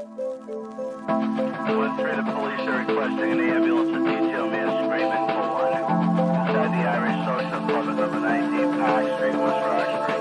1-3, the police are requesting an ambulance to detail man screaming for one. Inside the Irish Social Club at number 19 Park Street, West Roxbury.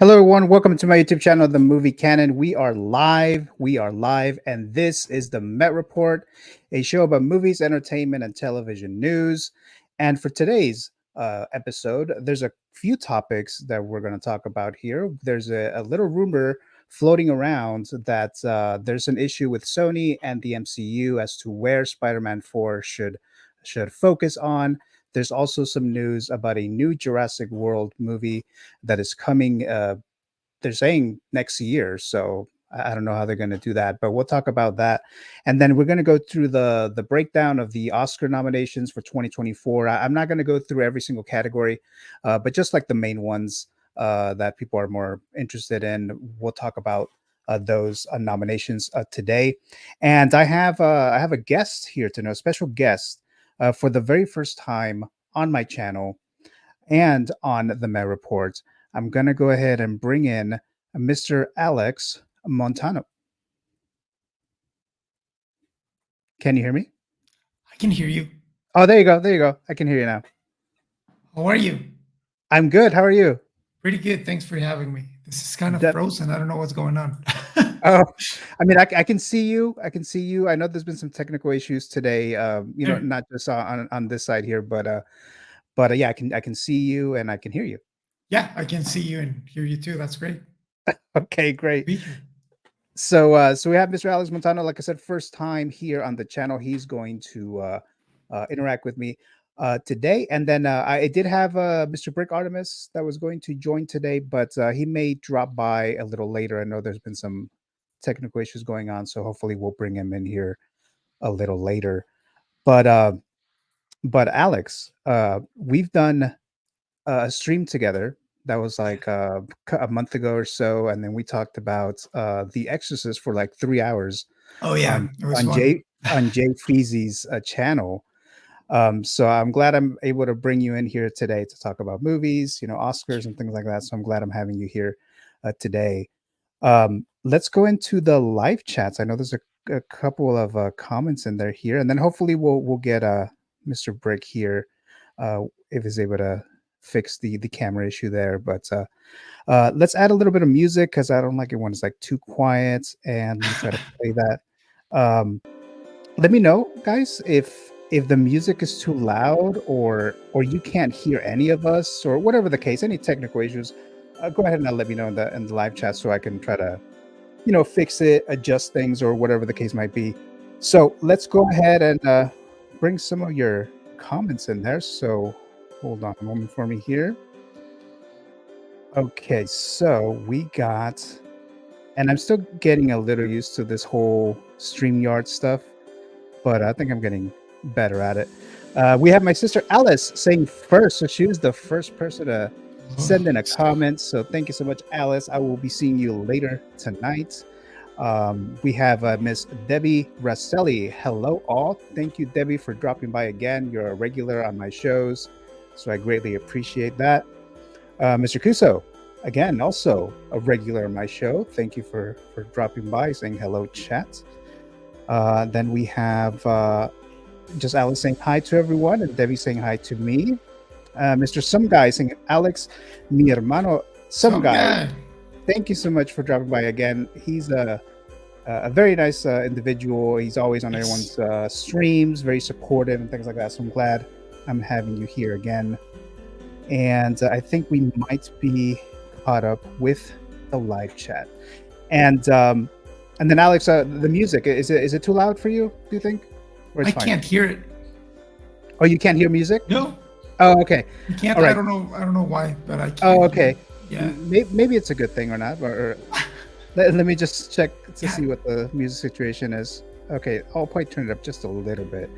Hello, everyone. Welcome to my YouTube channel, The Movie Canon. We are live. And this is the Met Report, a show about movies, entertainment, and television news. And for today's episode, there's a few topics that we're going to talk about here. There's a little rumor floating around that there's an issue with Sony and the MCU as to where Spider-Man 4 should focus on. There's also some news about a new Jurassic World movie that is coming. They're saying next year, so I don't know how they're going to do that, but we'll talk about that. And then we're going to go through the breakdown of the Oscar nominations for 2024. I'm not going to go through every single category, but just like the main ones that people are more interested in, we'll talk about those nominations today. And I have a guest here to know, a special guest for the very first time on my channel and on the Met Report. I'm going to go ahead and bring in Mr. Alex Montano. Can you hear me? I can hear you. Oh, there you go. There you go. I can hear you now. How are you? I'm good. How are you? Pretty good. Thanks for having me. This is kind of frozen. I don't know what's going on. Oh, I mean, I can see you. I can see you. I know there's been some technical issues today. Sure. Not just on this side here, but yeah, I can see you and I can hear you. Yeah, I can see you and hear you too. That's great. Okay, great. Be here. So we have Mr. Alex Montano. Like I said, first time here on the channel. He's going to interact with me today, and then I did have Mr. Brick Artemis that was going to join today, but he may drop by a little later. I know there's been some technical issues going on, so hopefully we'll bring him in here a little later. But Alex, we've done a stream together that was like a month ago or so, and then we talked about The Exorcist for like 3 hours Oh yeah, it was on fun. Jay Feezy's channel. So I'm glad I'm able to bring you in here today to talk about movies, Oscars and things like that. So I'm glad I'm having you here today. Let's go into the live chats. I know there's a couple of comments in there here, and then hopefully we'll get Mr. Brick here if he's able to fix the camera issue there. But let's add a little bit of music because I don't like it when it's like too quiet. And let me try to play that. Let me know, guys, if the music is too loud or you can't hear any of us or whatever the case, any technical issues. Go ahead and let me know in the live chat so I can try to fix it, adjust things, or whatever the case might be. So let's go ahead and bring some of your comments in there. So hold on a moment for me here. Okay, so we got, and I'm still getting a little used to this whole StreamYard stuff, but I think I'm getting better at it. We have my sister Alice saying first, so she was the first person to send in a comment. So thank you so much, Alice. I will be seeing you later tonight. We have Miss Debbie Rasselli. Hello, all. Thank you, Debbie, for dropping by again. You're a regular on my shows, so I greatly appreciate that. Mr. Kuso, again, also a regular on my show. Thank you for dropping by, saying hello, chat. Then we have just Alice saying hi to everyone, and Debbie saying hi to me. Mr. Some Guy saying, Alex, mi hermano, Some Guy. Thank you so much for dropping by again. He's a very nice individual. He's always on everyone's streams, very supportive and things like that. So I'm glad I'm having you here again. And I think we might be caught up with the live chat. And then Alex, the music, is it too loud for you, do you think? Or it's I can't hear it. Oh, you can't hear music? No. Oh, okay. You can't. Right. I don't know why, but I can't. Oh, okay. Yeah. Maybe it's a good thing or not. Or let me just check to see what the music situation is. Okay, I'll probably turn it up just a little bit.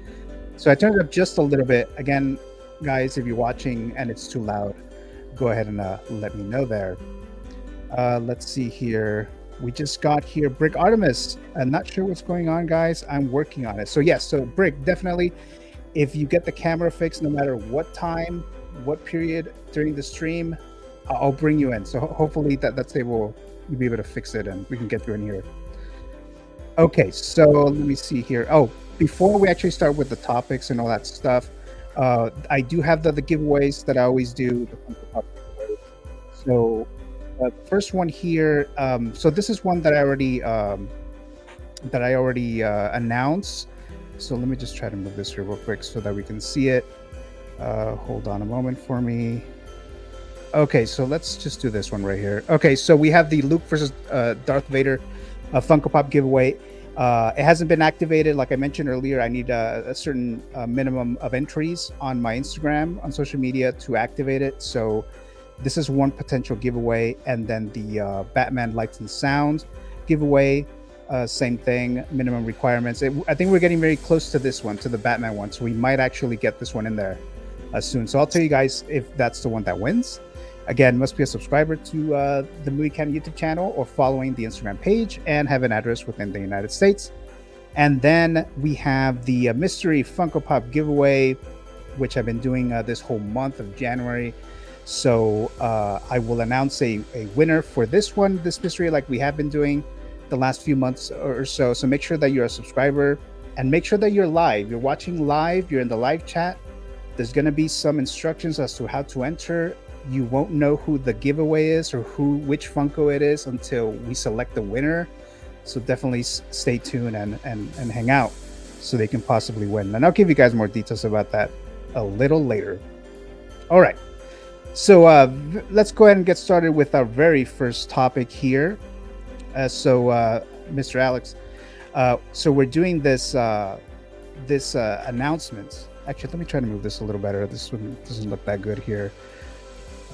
So I turned it up just a little bit. Again, guys, if you're watching and it's too loud, go ahead and let me know there. Let's see here. We just got here Brick Artemis. I'm not sure what's going on, guys. I'm working on it. So yes, so Brick, definitely, if you get the camera fixed, no matter what time, what period during the stream, I'll bring you in. So hopefully that's able, you'll be able to fix it and we can get you in here. Okay, so let me see here. Oh, before we actually start with the topics and all that stuff, I do have the giveaways that I always do. So the first one here. So this is one that I already announced. So let me just try to move this here real quick so that we can see it. Hold on a moment for me. Okay, so let's just do this one right here. Okay, so we have the Luke versus Darth Vader Funko Pop giveaway. It hasn't been activated. Like I mentioned earlier, I need a certain minimum of entries on my Instagram, on social media to activate it. So this is one potential giveaway. And then the Batman Lights and Sound giveaway, same thing, minimum requirements. I think we're getting very close to this one, to the Batman one. So we might actually get this one in there soon. So I'll tell you guys if that's the one that wins. Again, must be a subscriber to the Movie Canon YouTube channel or following the Instagram page and have an address within the United States. And then we have the mystery Funko Pop giveaway, which I've been doing this whole month of January. So I will announce a winner for this one, this mystery, like we have been doing the last few months or so. So make sure that you're a subscriber and make sure that you're live. You're watching live, you're in the live chat. There's going to be some instructions as to how to enter. You won't know who the giveaway is or which Funko it is until we select the winner. So definitely stay tuned and hang out so they can possibly win. And I'll give you guys more details about that a little later. All right. So let's go ahead and get started with our very first topic here. Mr. Alex, so we're doing this announcement. Actually, let me try to move this a little better. This one doesn't look that good here.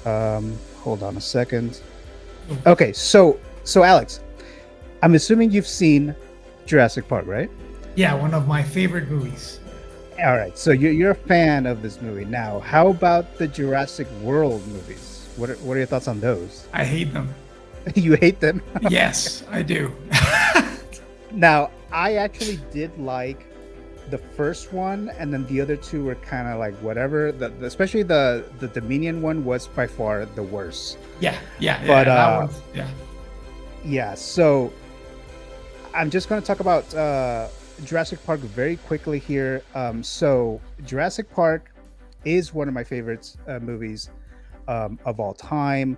Hold on a second. Okay, so Alex, I'm assuming you've seen Jurassic Park, right? Yeah, one of my favorite movies. All right, so you're a fan of this movie. Now, how about the Jurassic World movies? What are your thoughts on those? I hate them. You hate them? Yes, I do. Now, I actually did like the first one, and then the other two were kind of like whatever. Especially the Dominion one was by far the worst. Yeah, but that one, yeah. So I'm just going to talk about Jurassic Park very quickly here. So Jurassic Park is one of my favorite movies of all time.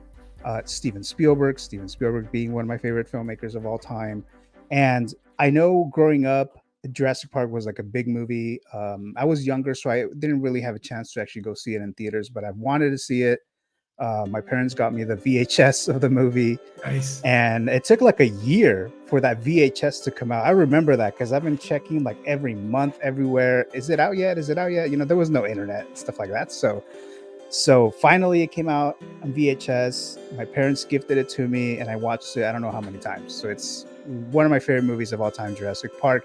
Steven Spielberg being one of my favorite filmmakers of all time. And I know growing up, Jurassic Park was like a big movie. I was younger, so I didn't really have a chance to actually go see it in theaters, but I wanted to see it. My parents got me the VHS of the movie. Nice. And it took like a year for that VHS to come out. I remember that because I've been checking like every month, everywhere. Is it out yet? Is it out yet? You know, there was no internet and stuff like that. So finally it came out on VHS. My parents gifted it to me and I watched it I don't know how many times. So it's one of my favorite movies of all time, Jurassic Park.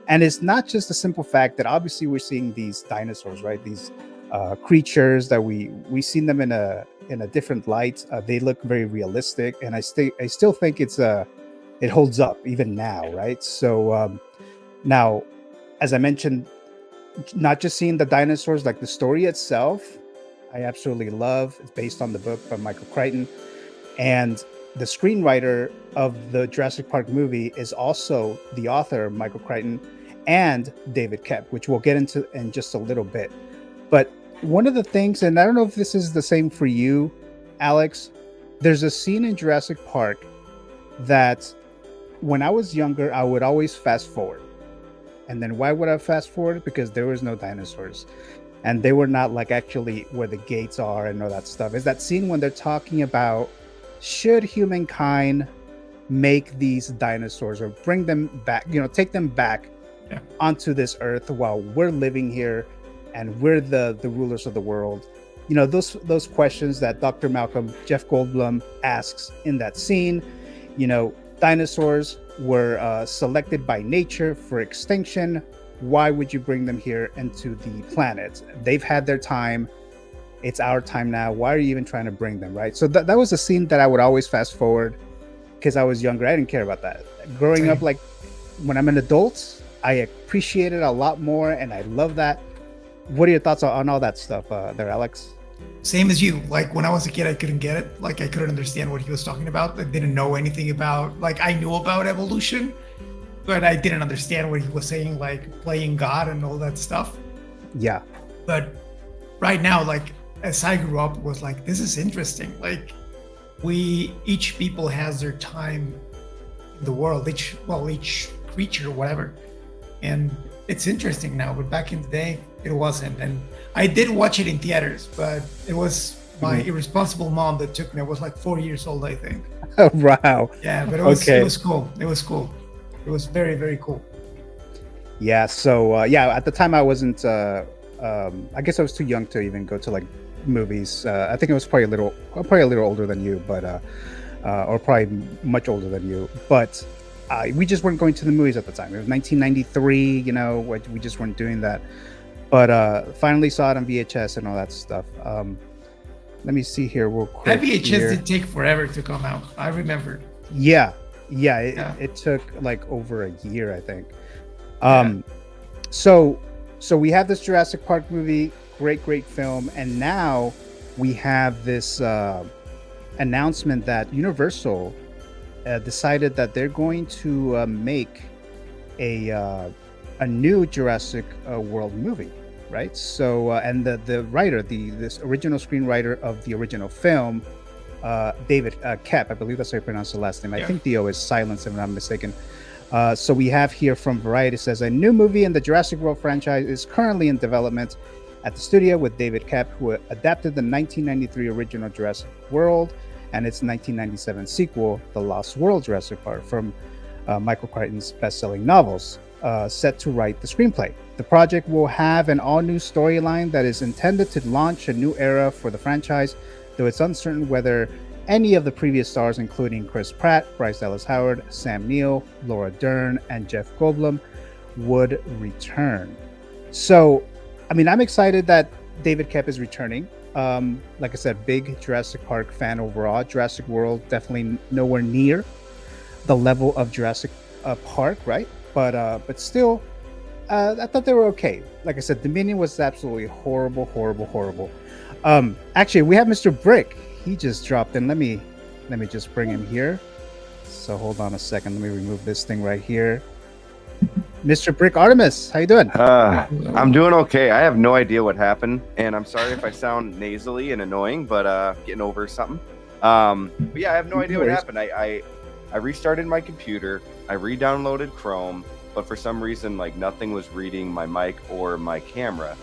And it's not just the simple fact that obviously we're seeing these dinosaurs, right? These creatures that we seen them in a different light. They look very realistic, and I still think it holds up even now, right? So now, as I mentioned, not just seeing the dinosaurs, like the story itself, I absolutely love. It's based on the book by Michael Crichton, and the screenwriter of the Jurassic Park movie is also the author, Michael Crichton, and David KOEPP, which we'll get into in just a little bit. But one of the things, and I don't know if this is the same for you, Alex, there's a scene in Jurassic Park that when I was younger, I would always fast forward. And then why would I fast forward? Because there was no dinosaurs. And they were not like actually where the gates are and all that stuff. Is that scene when they're talking about should humankind make these dinosaurs or bring them back, take them back onto this earth while we're living here and we're the rulers of the world. Those questions that Dr. Malcolm Jeff Goldblum asks in that scene. Dinosaurs were selected by nature for extinction. Why would you bring them here into the planet? They've had their time. It's our time now. Why are you even trying to bring them, right? So that was a scene that I would always fast forward because I was younger. I didn't care about that. Growing up, like when I'm an adult, I appreciate it a lot more, and I love that. What are your thoughts on all that stuff there, Alex? Same as you. Like when I was a kid, I couldn't get it. Like I couldn't understand what he was talking about. I didn't know anything about, like I knew about evolution, but I didn't understand what he was saying, like playing God and all that stuff. Yeah. But right now, like as I grew up, was like, this is interesting. Like each people has their time in the world, each creature or whatever. And it's interesting now, but back in the day it wasn't. And I did watch it in theaters, but it was my irresponsible mom that took me. I was like 4 years old, I think. Oh, wow. Yeah, but it was Okay. it was cool. It was cool. It was very, very cool. Yeah. So yeah, at the time I wasn't. I guess I was too young to even go to like movies. I think I was probably a little older than you, but or probably much older than you. But we just weren't going to the movies at the time. It was 1993. You know, we just weren't doing that. But finally saw it on VHS and all that stuff. Let me see here real quick. That VHS here. did take forever to come out. I remember. Yeah. It took like over a year, I think. So we have this Jurassic Park movie, great film, and now we have this announcement that Universal decided that they're going to make a new Jurassic World movie, right? So and the writer, this original screenwriter of the original film, David KOEPP, I believe that's how you pronounce the last name. I think the O is silenced if I'm not mistaken. So we have here from Variety, it says a new movie in the Jurassic World franchise is currently in development at the studio with David KOEPP, who adapted the 1993 original Jurassic World and its 1997 sequel, The Lost World Jurassic Park, from Michael Crichton's best-selling novels, set to write the screenplay. The project will have an all-new storyline that is intended to launch a new era for the franchise, though it's uncertain whether any of the previous stars, including Chris Pratt, Bryce Dallas Howard, Sam Neill, Laura Dern, and Jeff Goldblum, would return. So, I mean, I'm excited that David KOEPP is returning. Like I said, big Jurassic Park fan overall. Jurassic World definitely nowhere near the level of Jurassic Park, right? But still, I thought they were okay. Like I said, Dominion was absolutely horrible. Actually, we have Mr. Brick. He just dropped in. Let me just bring him here. So hold on a second. Let me remove this thing right here. Mr. Brick Artemis, how you doing? I'm doing okay. I have no idea what happened, and I'm sorry if I sound nasally and annoying, but getting over something. But yeah, I have no idea what happened. I restarted my computer. I re-downloaded Chrome, but for some reason, like nothing was reading my mic or my camera.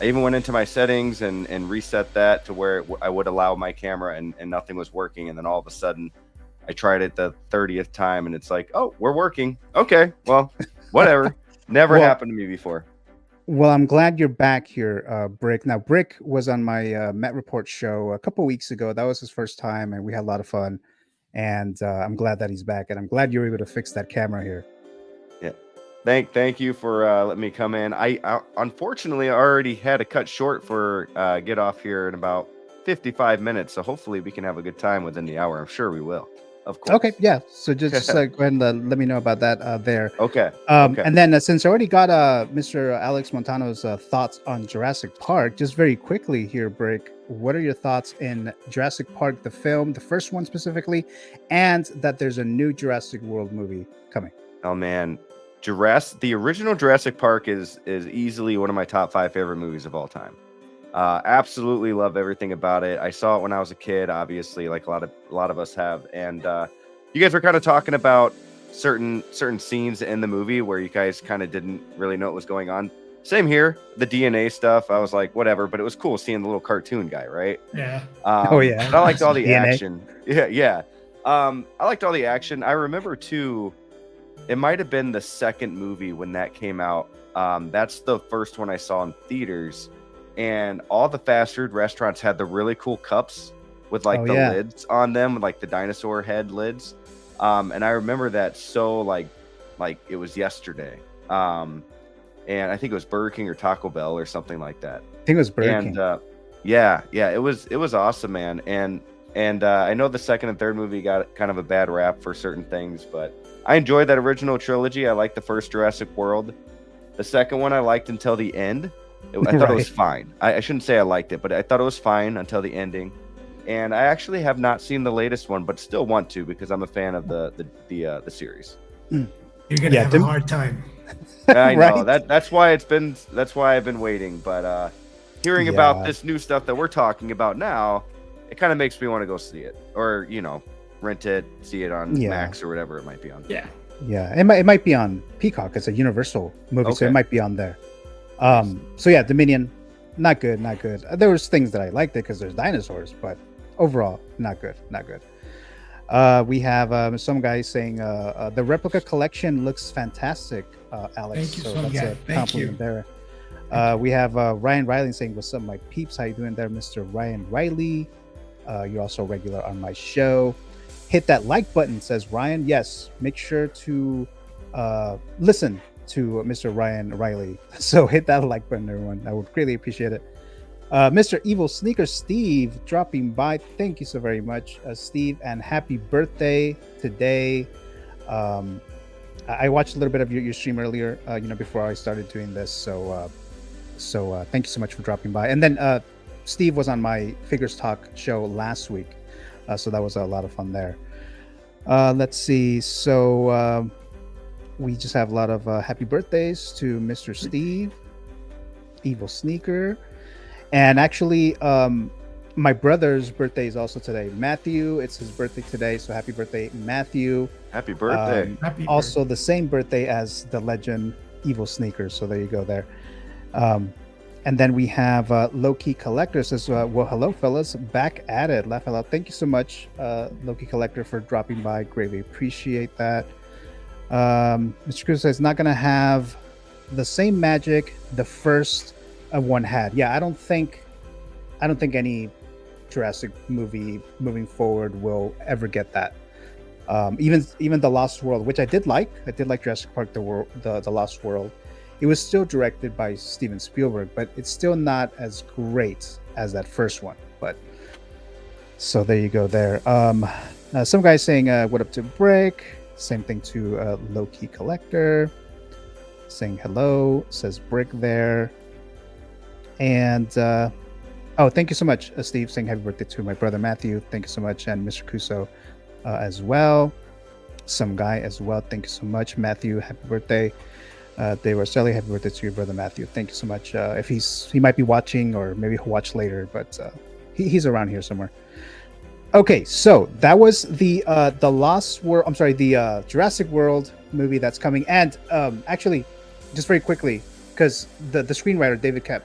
I even went into my settings and reset that to where I would allow my camera, and nothing was working. And then all of a sudden, I tried it the 30th time, and it's like, oh, we're working. Okay, well, whatever. Never happened to me before. Well, I'm glad you're back here, Brick. Now, Brick was on my Met Report show a couple weeks ago. That was his first time, and we had a lot of fun. And I'm glad that he's back, and I'm glad you were able to fix that camera here. Yeah. Thank you for letting me come in. I unfortunately already had to cut short for get off here in about 55 minutes. So hopefully we can have a good time within the hour. I'm sure we will. Of course. Okay, yeah. So just go ahead and let me know about that there. Okay. And then since I already got Mr. Alex Montano's thoughts on Jurassic Park, just very quickly here, Brick, what are your thoughts in Jurassic Park, the film, the first one specifically, and that there's a new Jurassic World movie coming? Oh man, the original Jurassic Park is easily one of my top 5 favorite movies of all time. Absolutely love everything about it. I saw it when I was a kid, obviously, like a lot of us have. And you guys were kind of talking about certain scenes in the movie where you guys kind of didn't really know what was going on. Same here. The DNA stuff, I was like, whatever, but it was cool seeing the little cartoon guy, right? Yeah. Oh yeah. I liked all the DNA. action. Yeah. I liked all the action. I remember too. It might have been the second movie when that came out. That's the first one I saw in theaters. And all the fast food restaurants had the really cool cups with like lids on them, like the dinosaur head lids. And I remember that so like it was yesterday. And I think it was Burger King or Taco Bell or something like that. I think it was Burger King. Yeah, it was awesome, man. And I know the second and third movie got kind of a bad rap for certain things, but I enjoyed that original trilogy. I liked the first Jurassic World. The second one I liked until the end. I thought it was fine. I shouldn't say I liked it, but I thought it was fine until the ending. And I actually have not seen the latest one, but still want to because I'm a fan of the series. You're gonna have a hard time. I know that's why I've been waiting. But hearing about this new stuff that we're talking about now, it kind of makes me want to go see it, or rent it, see it on Yeah. Max or whatever it might be on. Yeah. Yeah, it might be on Peacock. It's a Universal movie, so Okay. it might be on there. So yeah, Dominion, not good. There was things that I liked it because there's dinosaurs, but overall, not good. We have some guy saying the replica collection looks fantastic, Alex. Thank you, so some that's guy. a Thank compliment you. there. We have Ryan Riley saying, "What's up, my peeps? How you doing there, Mr. Ryan Riley? You're also a regular on my show. Hit that like button," says Ryan. Yes, make sure to listen to Mr. Ryan Riley. So hit that like button, everyone. I would greatly appreciate it. Mr. Evil Sneaker Steve dropping by. Thank you so very much, Steve, and happy birthday today. I watched a little bit of your stream earlier, before I started doing this. So thank you so much for dropping by. And then Steve was on my Figures Talk show last week, so that was a lot of fun there. Let's see. So we just have a lot of happy birthdays to Mr. Steve, Evil Sneaker. And actually, my brother's birthday is also today. Matthew, it's his birthday today. So happy birthday, Matthew. Happy birthday. Happy Also the same birthday as the legend Evil Sneaker. So there you go there. And then we have Low-Key Collector says, well, hello, fellas. Back at it. Laugh out loud. Thank you so much, Low-Key Collector, for dropping by. Greatly appreciate that. Mr. Cruz says, not going to have the same magic the first one had. Yeah, I don't think any Jurassic movie moving forward will ever get that. Even the Lost World, which I did like Jurassic Park: The Lost World. It was still directed by Steven Spielberg, but it's still not as great as that first one. But so there you go there. Some guys saying what up to Brick. Same thing to Low-Key Collector saying hello, says Brick there. And thank you so much, Steve, saying happy birthday to my brother Matthew. Thank you so much. And Mr. Kuso as well. Some guy as well. Thank you so much, Matthew. Happy birthday. Dave Arcelli, happy birthday to your brother Matthew. Thank you so much. If he might be watching, or maybe he'll watch later, but he's around here somewhere. Okay, so that was the Lost World. I'm sorry, the Jurassic World movie that's coming. And actually, just very quickly, because the screenwriter David Koepp,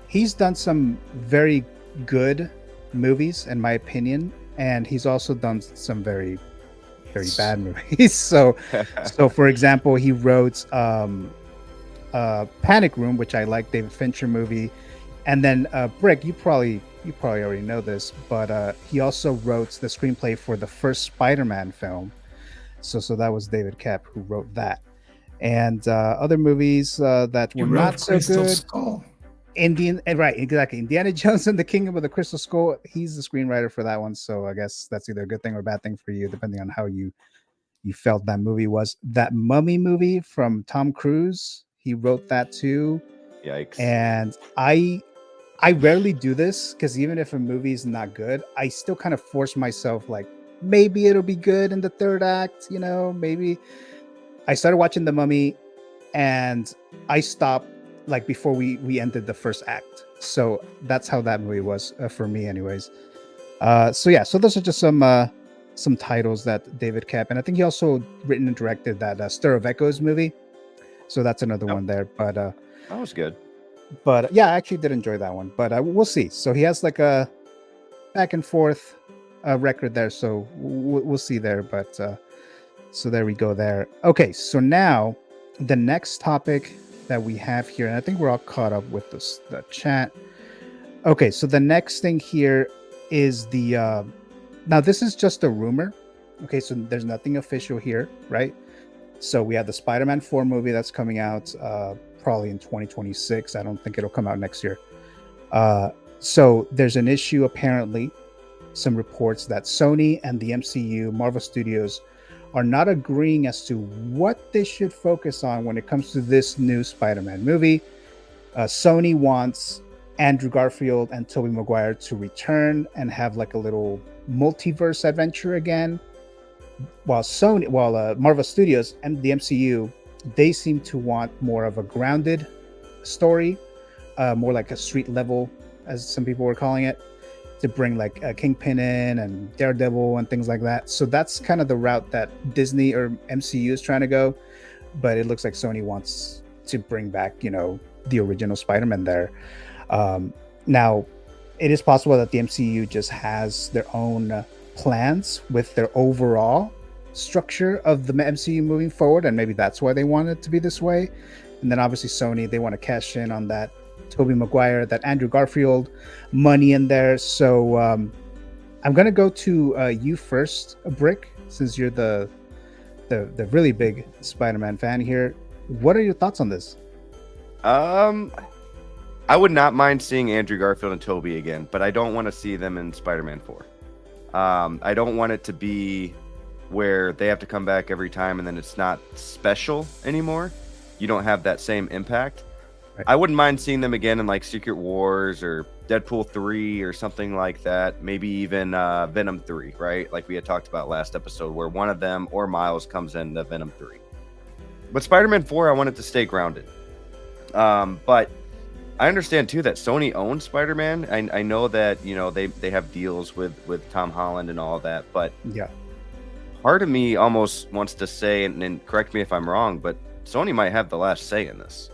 he's done some very good movies, in my opinion, and he's also done some very, very bad movies. So for example, he wrote Panic Room, which I like, David Fincher movie, and then Brick, you probably already know this, but he also wrote the screenplay for the first Spider-Man film. So that was David Koepp who wrote that, and other movies that were not so Crystal good. Skull. Right, exactly. Indiana Jones and the Kingdom of the Crystal Skull. He's the screenwriter for that one, so I guess that's either a good thing or a bad thing for you, depending on how you felt that movie was. That Mummy movie from Tom Cruise, he wrote that too. Yikes. And I rarely do this, because even if a movie is not good, I still kind of force myself, like, maybe it'll be good in the third act, maybe. I started watching The Mummy and I stopped like before we ended the first act. So that's how that movie was for me anyways. So those are just some titles that David Koepp, and I think he also written and directed that Stir of Echoes movie. So that's another one there. But that was good. But yeah, I actually did enjoy that one. But we'll see. So he has like a back and forth record there. So we'll see there. But so there we go there. Okay, so now the next topic that we have here, and I think we're all caught up with the chat. Okay, so the next thing here is the now this is just a rumor. Okay, so there's nothing official here, right? So we have the Spider-Man 4 movie that's coming out probably in 2026. I don't think it'll come out next year. So there's an issue, apparently, some reports that Sony and the MCU, Marvel Studios, are not agreeing as to what they should focus on when it comes to this new Spider-Man movie. Sony wants Andrew Garfield and Tobey Maguire to return and have like a little multiverse adventure again, while Marvel Studios and the MCU, they seem to want more of a grounded story, more like a street level, as some people were calling it. to bring like Kingpin in and Daredevil and things like that. So that's kind of the route that Disney or MCU is trying to go. But it looks like Sony wants to bring back, the original Spider-Man there. Now, it is possible that the MCU just has their own plans with their overall structure of the MCU moving forward, and maybe that's why they want it to be this way. And then obviously Sony, they want to cash in on that Tobey Maguire, that Andrew Garfield money in there. So I'm gonna go to you first, Brick, since you're the really big Spider-Man fan here. What are your thoughts on this? I would not mind seeing Andrew Garfield and Tobey again, but I don't want to see them in Spider-Man 4. I don't want it to be where they have to come back every time and then it's not special anymore. You don't have that same impact. Right. I wouldn't mind seeing them again in like Secret Wars or Deadpool 3 or something like that. Maybe even Venom 3, right? Like we had talked about last episode, where one of them or Miles comes in the Venom 3. But Spider-Man 4, I want it to stay grounded. But I understand too that Sony owns Spider-Man. I know that they have deals with Tom Holland and all that, but yeah, part of me almost wants to say, and correct me if I'm wrong, but Sony might have the last say in this.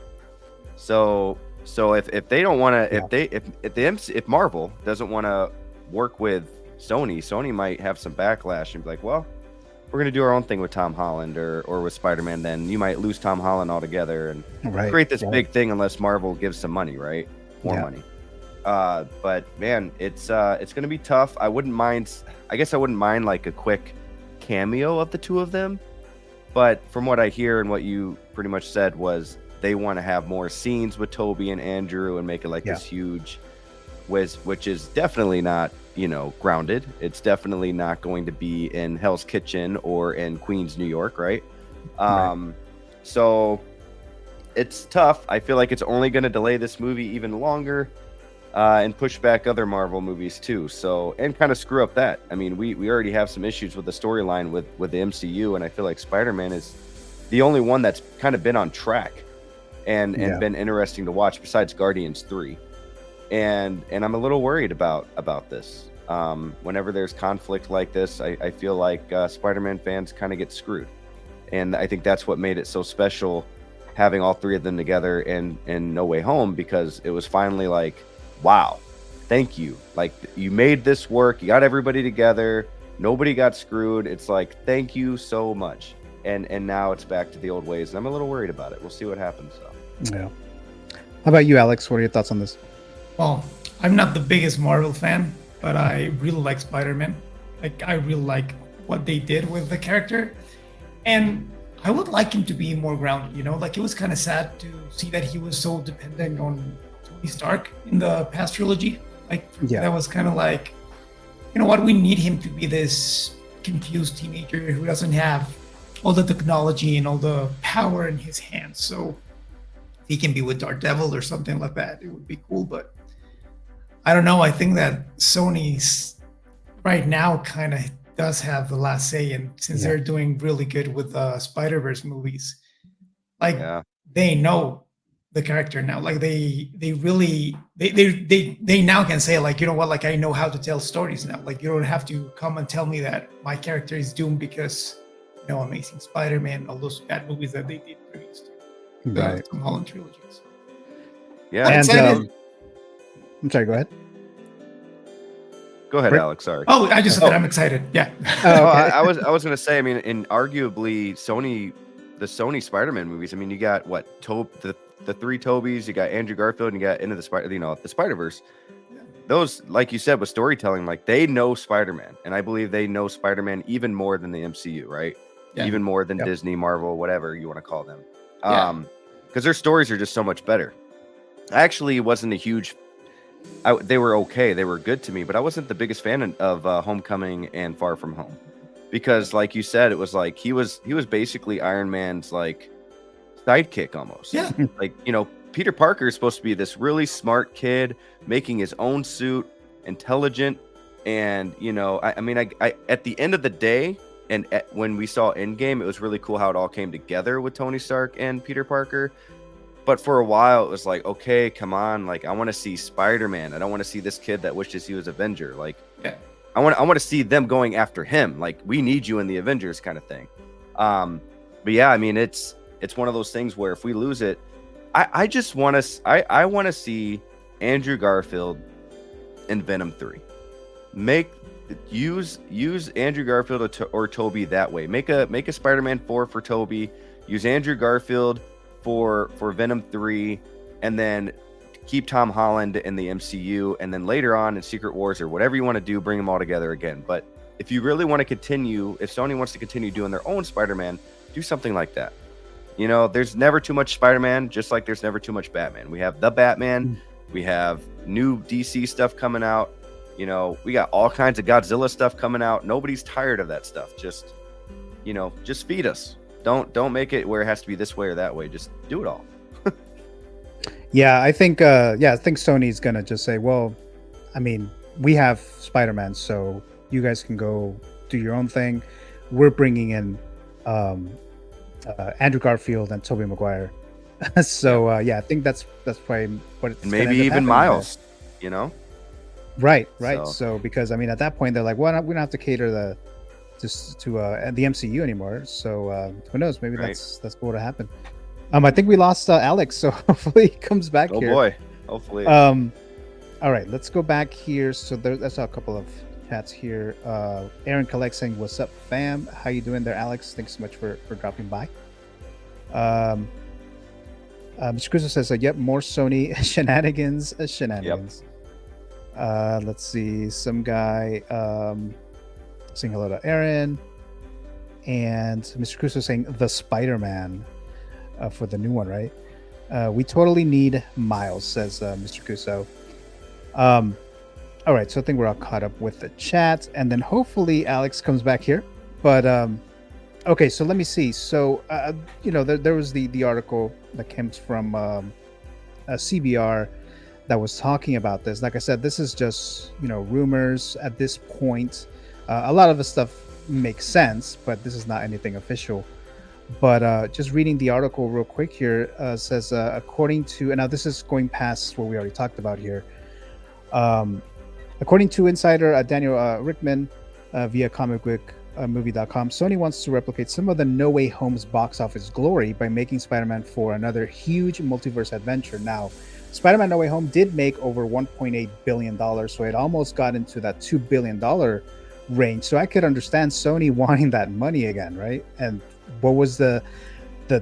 So if they don't want to, if Marvel doesn't want to work with Sony might have some backlash and be like, well, we're going to do our own thing with Tom Holland or with Spider-Man. Then you might lose Tom Holland altogether and create this big thing unless Marvel gives some money, right? More money. But man, it's going to be tough. I wouldn't mind like a quick cameo of the two of them. But from what I hear and what you pretty much said was they want to have more scenes with Tobey and Andrew and make it like this huge, which is definitely not, grounded. It's definitely not going to be in Hell's Kitchen or in Queens, New York, right? So it's tough. I feel like it's only going to delay this movie even longer and push back other Marvel movies too. So, and kind of screw up that. I mean, we already have some issues with the storyline with the MCU, and I feel like Spider-Man is the only one that's kind of been on track and been interesting to watch besides Guardians 3. And I'm a little worried about this. Whenever there's conflict like this, I feel like Spider-Man fans kind of get screwed. And I think that's what made it so special, having all three of them together in No Way Home, because it was finally like, wow, thank you. Like, you made this work. You got everybody together. Nobody got screwed. It's like, thank you so much. And now it's back to the old ways. And I'm a little worried about it. We'll see what happens, though. Yeah. How about you, Alex? What are your thoughts on this? Well, I'm not the biggest Marvel fan, but I really like Spider-Man. Like, I really like what they did with the character. And I would like him to be more grounded, Like, it was kind of sad to see that he was so dependent on Tony Stark in the past trilogy. Like, that was kind of like, you know what, we need him to be this confused teenager who doesn't have all the technology and all the power in his hands. So if he can be with Daredevil or something like that, it would be cool. But I don't know. I think that Sony's right now kind of does have the last say, and since they're doing really good with the Spider-Verse movies, like they know the character now. Like they now can say, like, you know what, like, I know how to tell stories now. Like, you don't have to come and tell me that my character is doomed because Amazing Spider-Man, all those bad movies that they did previously. Right. Tom Holland trilogies. Yeah. And I'm sorry, go ahead. Go ahead, Rick? Alex. Sorry. Oh, I just said that I'm excited. Yeah. I was going to say, I mean, in arguably the Sony Spider-Man movies, I mean, you got what, the three Tobys, you got Andrew Garfield, and you got Into the Spider-Verse. Those, like you said, with storytelling, like, they know Spider-Man, and I believe they know Spider-Man even more than the MCU, right? Yeah. Even more than Disney, Marvel, whatever you want to call them. Because their stories are just so much better. I actually wasn't a huge. They were okay. They were good to me, but I wasn't the biggest fan of Homecoming and Far From Home, because, like you said, it was like he was basically Iron Man's like sidekick almost. Yeah. Like, Peter Parker is supposed to be this really smart kid making his own suit, intelligent, and I mean, at the end of the day, and when we saw Endgame, it was really cool how it all came together with Tony Stark and Peter Parker. But for a while, it was like, okay, come on, like I want to see Spider-Man. I don't want to see this kid that wishes he was Avenger. Like, Yeah. I want to see them going after him. Like, we need you in the Avengers kind of thing. But yeah, I mean, it's one of those things where if we lose it, I just want to I want to see Andrew Garfield in Venom 3. Use Andrew Garfield or Toby that way. Make a Spider-Man 4 for Toby. Use Andrew Garfield for Venom 3, and then keep Tom Holland in the MCU, and then later on in Secret Wars or whatever you want to do, bring them all together again. But if you really want to continue, if Sony wants to continue doing their own Spider-Man, do something like that. You know, there's never too much Spider-Man, just like there's never too much Batman. We have the Batman, we have new DC stuff coming out. You know, we got all kinds of Godzilla stuff coming out. Nobody's tired of that stuff. Just, you know, just feed us. Don't make it where it has to be this way or that way. Just do it all. Yeah, I think Sony's gonna just say, well, I mean, we have Spider-Man, so you guys can go do your own thing. We're bringing in Andrew Garfield and Tobey Maguire. So I think that's probably what it's And gonna maybe end up even happening Miles, you know? Right. So- So because I mean, at that point, they're like, well, we don't have to cater the MCU anymore. So who knows? Maybe Right. that's what would happen. I think we lost Alex, so hopefully he comes back Oh here. boy. Hopefully. All right, let's go back here. So there's a couple of chats here. Aaron Collect saying, "What's up, fam? How you doing there, Alex? Thanks so much for dropping by." Mr. Cruz says, "Yep, more Sony shenanigans. Let's see, some guy saying hello to Aaron, and Mr. Cruz is saying the Spider-Man for the new one, right? We totally need Miles," says Mr. Cuso. All right, so I think we're all caught up with the chat, and then hopefully Alex comes back here. But okay, so let me see. So there was the article that comes from CBR that was talking about this. Like I said, this is just rumors at this point. A lot of the stuff makes sense, but this is not anything official. But just reading the article real quick here, says according to, and now this is going past what we already talked about here. According to insider Daniel Rickman via comicbookmovie.com, Sony wants to replicate some of the No Way Home's box office glory by making Spider-Man 4 another huge multiverse adventure. Now, Spider-Man No Way Home did make over $1.8 billion, so it almost got into that $2 billion range. So I could understand Sony wanting that money again, right? And what was the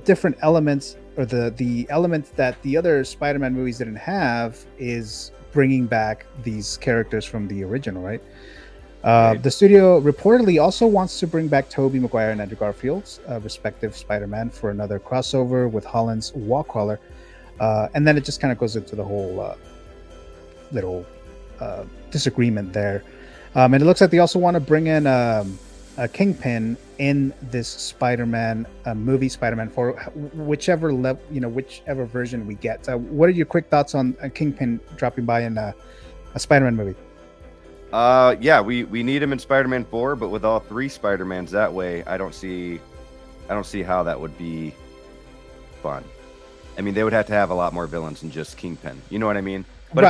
different elements, or the element that the other Spider-Man movies didn't have, is bringing back these characters from the original, right? The studio reportedly also wants to bring back Tobey Maguire and Andrew Garfield's respective Spider-Man for another crossover with Holland's Wallcrawler. And then it just kind of goes into the whole little disagreement there. And it looks like they also want to bring in a Kingpin in this Spider-Man movie, Spider-Man 4, whichever whichever version we get. What are your quick thoughts on a Kingpin dropping by in a Spider-Man movie? Yeah, we need him in Spider-Man 4, but with all three Spider-Mans that way, I don't see how that would be fun. I mean, they would have to have a lot more villains than just Kingpin. You know what I mean? But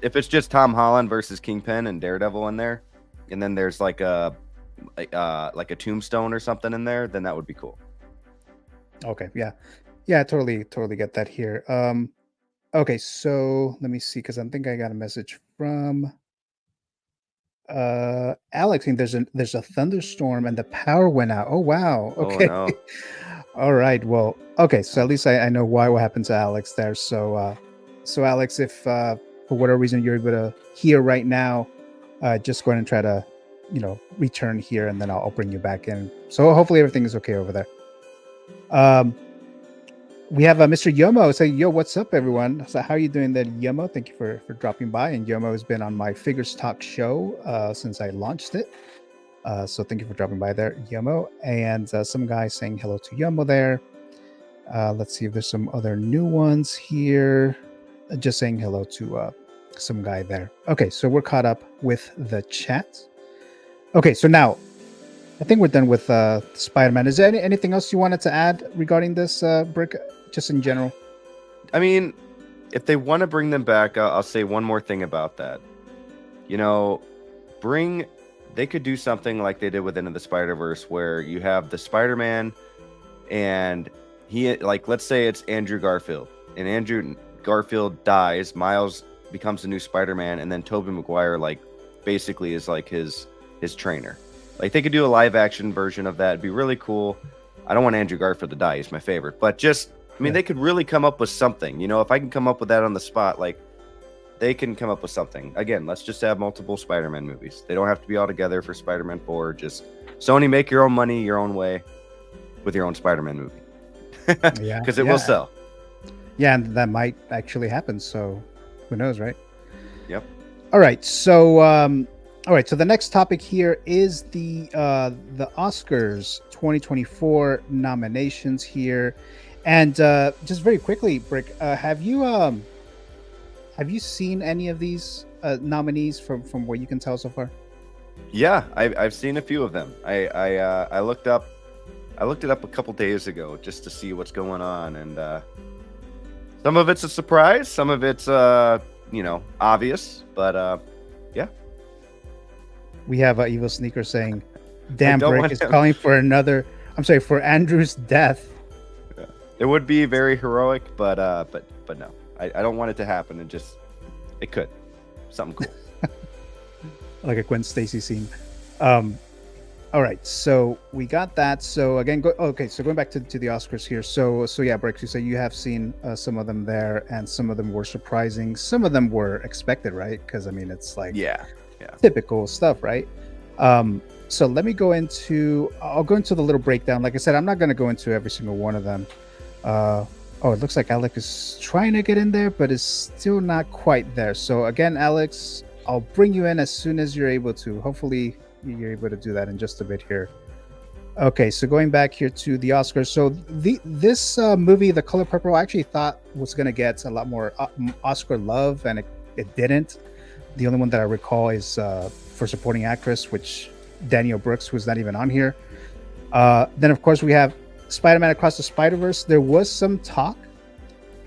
if it's just Tom Holland versus Kingpin and Daredevil in there, and then there's like a Tombstone or something in there, then that would be cool. Okay, yeah, I totally get that here. Okay, so let me see, because I think I got a message from Alex. And there's a thunderstorm and the power went out. Oh wow. Okay. Oh, no. All right. Well, okay. So at least I know what happened to Alex there. So Alex, if for whatever reason you're able to hear right now, just go ahead and try to return here, and then I'll bring you back in. So hopefully everything is okay over there. We have Mr. Yomo say, "Yo, what's up, everyone?" So how are you doing there, Yomo? Thank you for dropping by. And Yomo has been on my Figures Talk show since I launched it. So thank you for dropping by there, Yomo. And some guy saying hello to Yomo there. Let's see if there's some other new ones here. Just saying hello to some guy there. Okay, so we're caught up with the chat. Okay, so now I think we're done with Spider-Man. Is there anything else you wanted to add regarding this, Brick, just in general? I mean, if they want to bring them back, I'll say one more thing about that. You know, they could do something like they did with Into the Spider-Verse, where you have the Spider-Man and like, let's say it's Andrew Garfield, and Andrew Garfield dies, Miles becomes the new Spider-Man, and then Tobey Maguire, like, basically is like his trainer. Like, they could do a live action version of that. It'd be really cool. I don't want Andrew Garfield to die. He's my favorite. But just, I mean, they could really come up with something. You know, if I can come up with that on the spot, like, they can come up with something. Again, let's just have multiple Spider-Man movies. They don't have to be all together for Spider-Man 4. Just Sony, make your own money your own way with your own Spider-Man movie. Yeah. Because it will sell. Yeah, and that might actually happen. So who knows, right? Yep. All right. So so the next topic here is the Oscars 2024 nominations here. And just very quickly, Brick, have you seen any of these nominees from what you can tell so far? Yeah, I've seen a few of them. I looked it up a couple days ago just to see what's going on, and some of it's a surprise, some of it's obvious, but yeah. We have Evil Sneaker saying, "Damn, don't Brick want is him." calling for another. I'm sorry, for Andrew's death." It would be very heroic, but no, I don't want it to happen. It could, something cool. Like a Gwen Stacy scene. All right, so we got that. So again, so going back to the Oscars here. So yeah, Brick, you say you have seen some of them there, and some of them were surprising. Some of them were expected, right? Because I mean, it's like typical stuff, right? So let me go into. I'll go into the little breakdown. Like I said, I'm not going to go into every single one of them. It looks like Alex is trying to get in there, but is still not quite there. So again, Alex, I'll bring you in as soon as you're able to. Hopefully you're able to do that in just a bit here. Okay, so going back here to the Oscars. So this movie, The Color Purple, I actually thought was going to get a lot more Oscar love, and it didn't. The only one that I recall is for supporting actress, which Danielle Brooks was not even on here. Then, of course, we have Spider-Man Across the Spider-Verse. There was some talk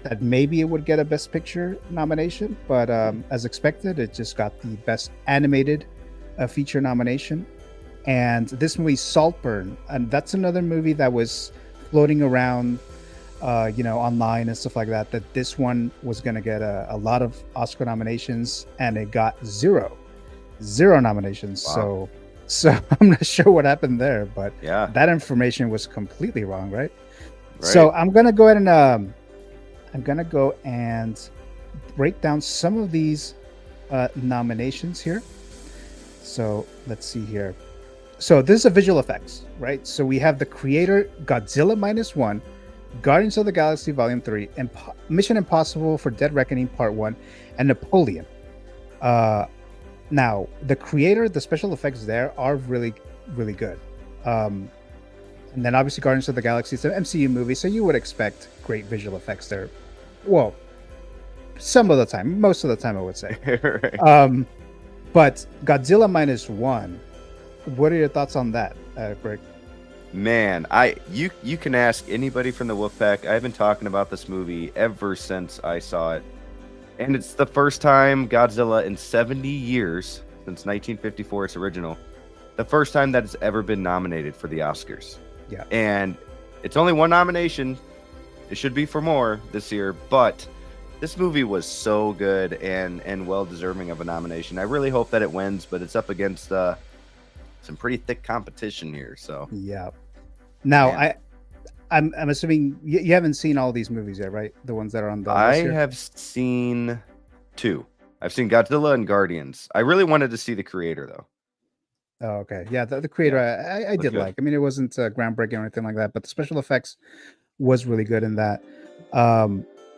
that maybe it would get a Best Picture nomination, but as expected, it just got the Best Animated Feature nomination. And this movie, Saltburn, and that's another movie that was floating around, online and stuff like that, that this one was going to get a lot of Oscar nominations, and it got zero nominations. Wow. So I'm not sure what happened there, but Yeah. that information was completely wrong, right? So I'm gonna go ahead and break down some of these nominations here. So let's see here. So this is a visual effects, right? So we have The Creator, Godzilla -1, Guardians of the Galaxy Volume 3, Mission Impossible for Dead Reckoning Part 1, and Napoleon. Now, The Creator, the special effects there are really, really good. And then obviously Guardians of the Galaxy is an MCU movie, so you would expect great visual effects there. Well, some of the time, most of the time, I would say. Right. But Godzilla -1, what are your thoughts on that, Greg? Man, you can ask anybody from the Wolfpack. I've been talking about this movie ever since I saw it. And it's the first time Godzilla in 70 years, since 1954, its original, the first time that it's ever been nominated for the Oscars. Yeah. And it's only one nomination. It should be for more this year, but this movie was so good and well deserving of a nomination. I really hope that it wins, but it's up against some pretty thick competition here. So yeah. Now, Man. I'm assuming you haven't seen all these movies yet, right? The ones that are on the I list here? have seen 2. I've seen Godzilla and Guardians. I really wanted to see The Creator, though. Oh, okay. Yeah, the Creator, I did good. like. I mean, it wasn't groundbreaking or anything like that, but the special effects was really good in that.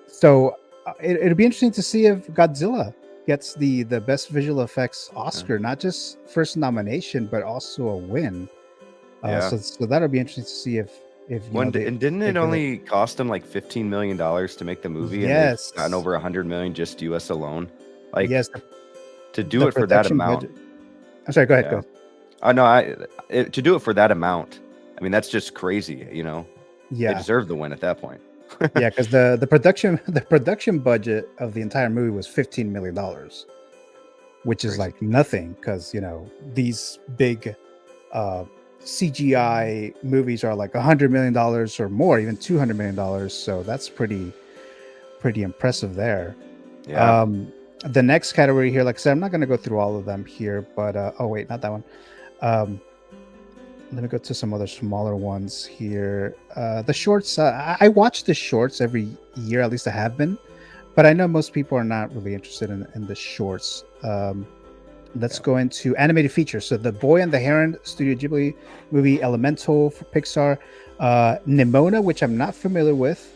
So it'll be interesting to see if Godzilla gets the best visual effects Oscar, not just first nomination, but also a win. So that'll be interesting to see if And didn't it only cost them like $15 million to make the movie? Yes. And they've gotten over $100 million just US alone. Like, yes, to do it for that amount. I'm sorry. Go ahead. Go. To do it for that amount. I mean, that's just crazy. You know. Yeah. They deserve the win at that point. Yeah, because the production budget of the entire movie was $15 million, which is Crazy. like nothing. Because these big CGI movies are like $100 million or more, even $200 million. So that's pretty impressive there. Yeah. The next category here, like I said, I'm not going to go through all of them here, but oh wait, not that one. Let me go to some other smaller ones here. The shorts, I watch the shorts every year, at least I have been, but I know most people are not really interested in the shorts. Let's go into animated features. So the Boy and the Heron Studio Ghibli movie, Elemental for Pixar, Nimona, which I'm not familiar with,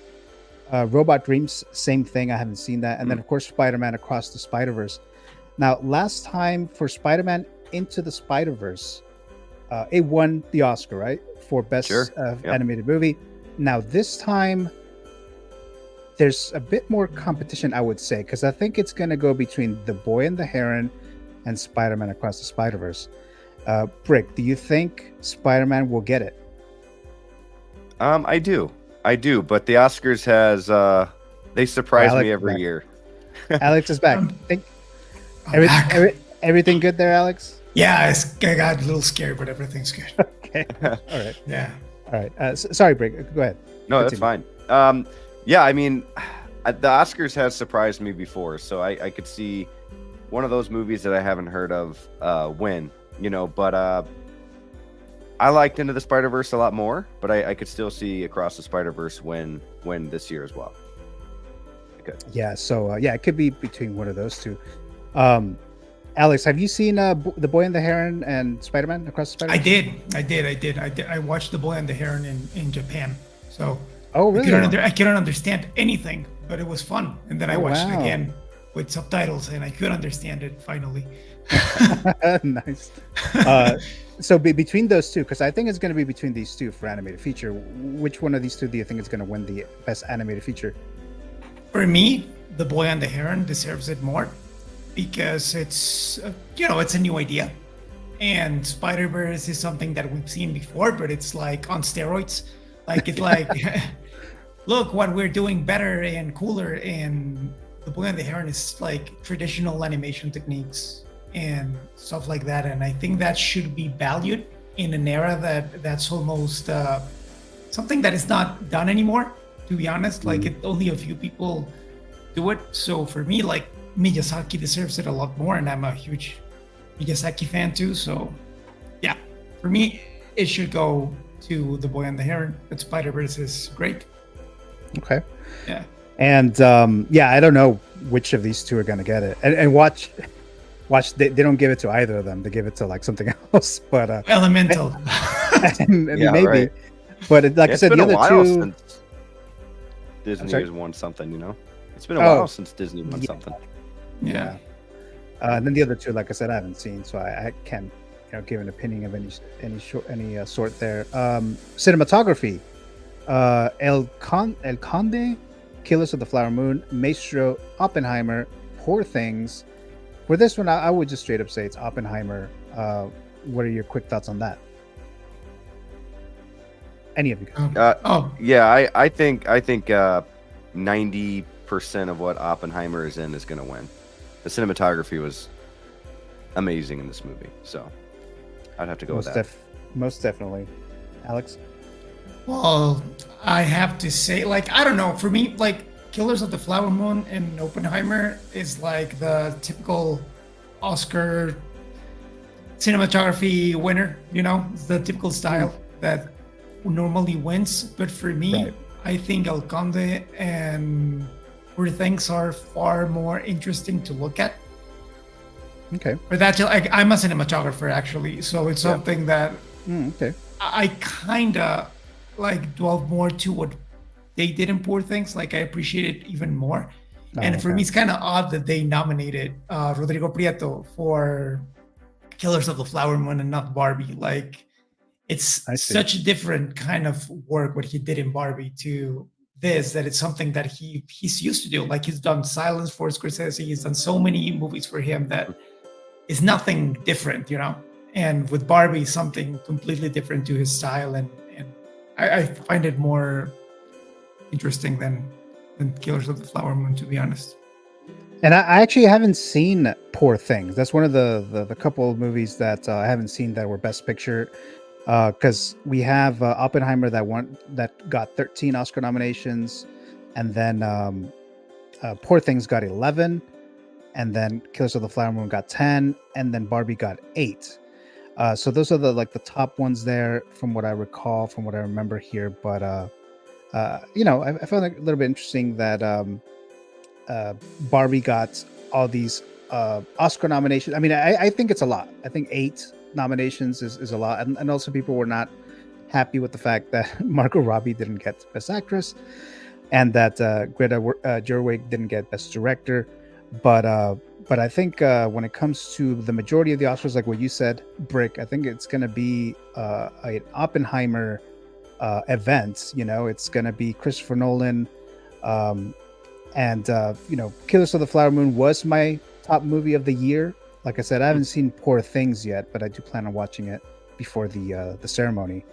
Robot Dreams, same thing, I haven't seen that, and then of course Spider-Man Across the Spider-Verse. Now, last time for Spider-Man Into the Spider-Verse, it won the Oscar, right, for best animated movie. Now this time there's a bit more competition, I would say, because I think it's going to go between The Boy and the Heron and Spider-Man Across the Spider-Verse. Brick, do you think Spider-Man will get it? I do, but the Oscars has they surprise me every year. Alex is back. Everything good there, Alex? Yeah, I got a little scared, but everything's good. Okay. All right. Yeah. All right. Sorry, Brick. Go ahead. No, that's fine. Yeah, I mean, the Oscars has surprised me before, so I could see one of those movies that I haven't heard of win, but I liked Into the Spider-Verse a lot more, but I could still see Across the Spider-Verse win this year as well. Good. Yeah, so it could be between one of those two. Alex, have you seen The Boy and the Heron and Spider-Man Across the Spider-Verse? I did. I watched The Boy and the Heron in Japan. So oh, really? I couldn't understand anything, but it was fun. And then I watched it again with subtitles, and I could understand it finally. Nice. So between those two, because I think it's going to be between these two for animated feature. Which one of these two do you think is going to win the best animated feature? For me, The Boy and the Heron deserves it more because it's it's a new idea, and Spider-Verse is something that we've seen before, but it's like on steroids. Like it's like, look what we're doing better and cooler. And The Boy and the Heron is like traditional animation techniques and stuff like that, and I think that should be valued in an era that's almost something that is not done anymore, to be honest. Like only a few people do it. So for me, like, Miyazaki deserves it a lot more, and I'm a huge Miyazaki fan too. So yeah, for me it should go to The Boy and the Heron, but Spider-Verse is great. Okay. Yeah. And I don't know which of these two are going to get it. And watch they don't give it to either of them. They give it to like something else. But Elemental. maybe. Right. But like I said, the other two, Disney has won something. It's been a while since Disney won something. Yeah. And then the other two, like I said, I haven't seen, so I can't give an opinion of any sort there. Cinematography, El Conde, Killers of the Flower Moon, Maestro, Oppenheimer, Poor Things. For this one, I would just straight up say it's Oppenheimer. What are your quick thoughts on that? Any of you guys? Yeah, I think 90% of what Oppenheimer is in is going to win. The cinematography was amazing in this movie, so I'd have to go with that. Most definitely. Alex? Well, I have to say, like, I don't know. For me, like, Killers of the Flower Moon and Oppenheimer is like the typical Oscar cinematography winner, It's the typical style that normally wins. But for me, I think El Conde and Poor Things are far more interesting to look at. Okay. But that's like, I'm a cinematographer actually, so it's something that I kind of like dwell more to what they did in Poor Things. Like I appreciate it even more. And for me, it's kind of odd that they nominated Rodrigo Prieto for Killers of the Flower Moon and not Barbie. Like it's such a different kind of work what he did in Barbie to this, that it's something that he's used to do. Like he's done Silence for Scorsese, he's done so many movies for him that is nothing different, And with Barbie, something completely different to his style, and I find it more interesting than Killers of the Flower Moon, to be honest. And I actually haven't seen Poor Things. That's one of the couple of movies that I haven't seen that were Best Picture. Because we have Oppenheimer that got 13 Oscar nominations, and then Poor Things got 11, and then Killers of the Flower Moon got 10, and then Barbie got 8. So those are the top ones there from what I recall, from what I remember here. But I found it a little bit interesting that Barbie got all these Oscar nominations. I mean, I think it's a lot. I think 8 nominations is a lot, and also people were not happy with the fact that Margot Robbie didn't get Best Actress, and that Greta Gerwig didn't get Best Director. But I think when it comes to the majority of the Oscars, like what you said, Brick, I think it's going to be an Oppenheimer event. It's going to be Christopher Nolan, and Killers of the Flower Moon was my top movie of the year. Like I said, I haven't seen Poor Things yet, but I do plan on watching it before the ceremony.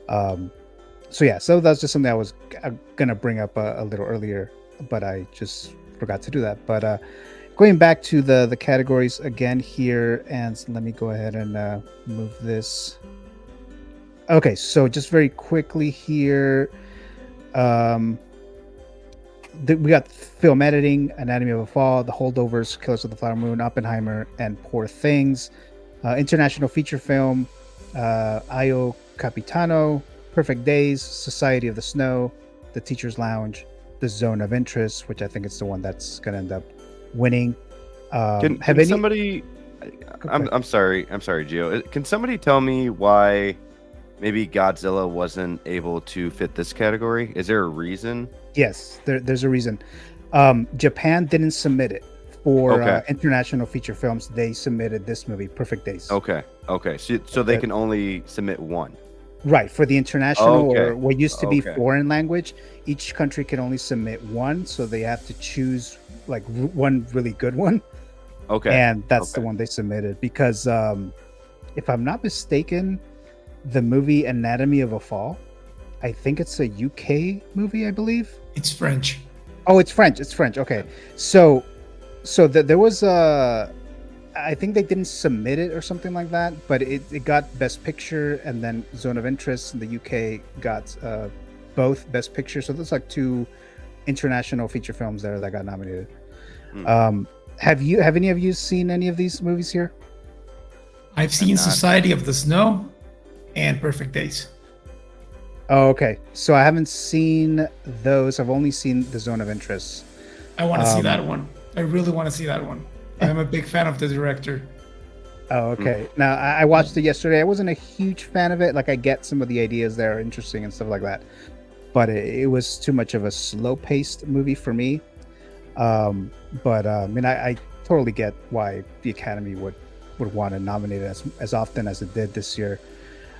So that's just something I was gonna bring up a little earlier, but I just forgot to do that. But going back to the categories again here, and let me go ahead and move this. Okay, so just very quickly here, we got film editing, Anatomy of a Fall, The Holdovers, Killers of the Flower Moon, Oppenheimer, and Poor Things. International feature film, Io Capitano, Perfect Days, Society of the Snow, The Teacher's Lounge, The Zone of Interest, which I think it's the one that's going to end up winning. I'm sorry, Gio. Can somebody tell me why maybe Godzilla wasn't able to fit this category? Is there a reason? Yes, there's a reason. Japan didn't submit it for international feature films. They submitted this movie, Perfect Days. Okay. So they can only submit one. Right, for the international or what used to be foreign language, each country can only submit one, so they have to choose like one really good one. Okay. And that's the one they submitted because if I'm not mistaken, the movie Anatomy of a Fall, I think it's a UK movie, I believe. It's French. Oh, it's French. Okay. So there was I think they didn't submit it or something like that, but it got Best Picture, and then Zone of Interest in the UK got both Best Picture. So there's like 2 international feature films there that got nominated. Have any of you seen any of these movies here? I've seen Society of the Snow and Perfect Days. Oh, okay. So I haven't seen those. I've only seen The Zone of Interest. I want to see that one. I really want to see that one. I'm a big fan of the director. Oh, okay. Now, I watched it yesterday. I wasn't a huge fan of it. Like, I get some of the ideas that are interesting and stuff like that. But it was too much of a slow-paced movie for me. I mean, I totally get why the Academy would want to nominate it as often as it did this year.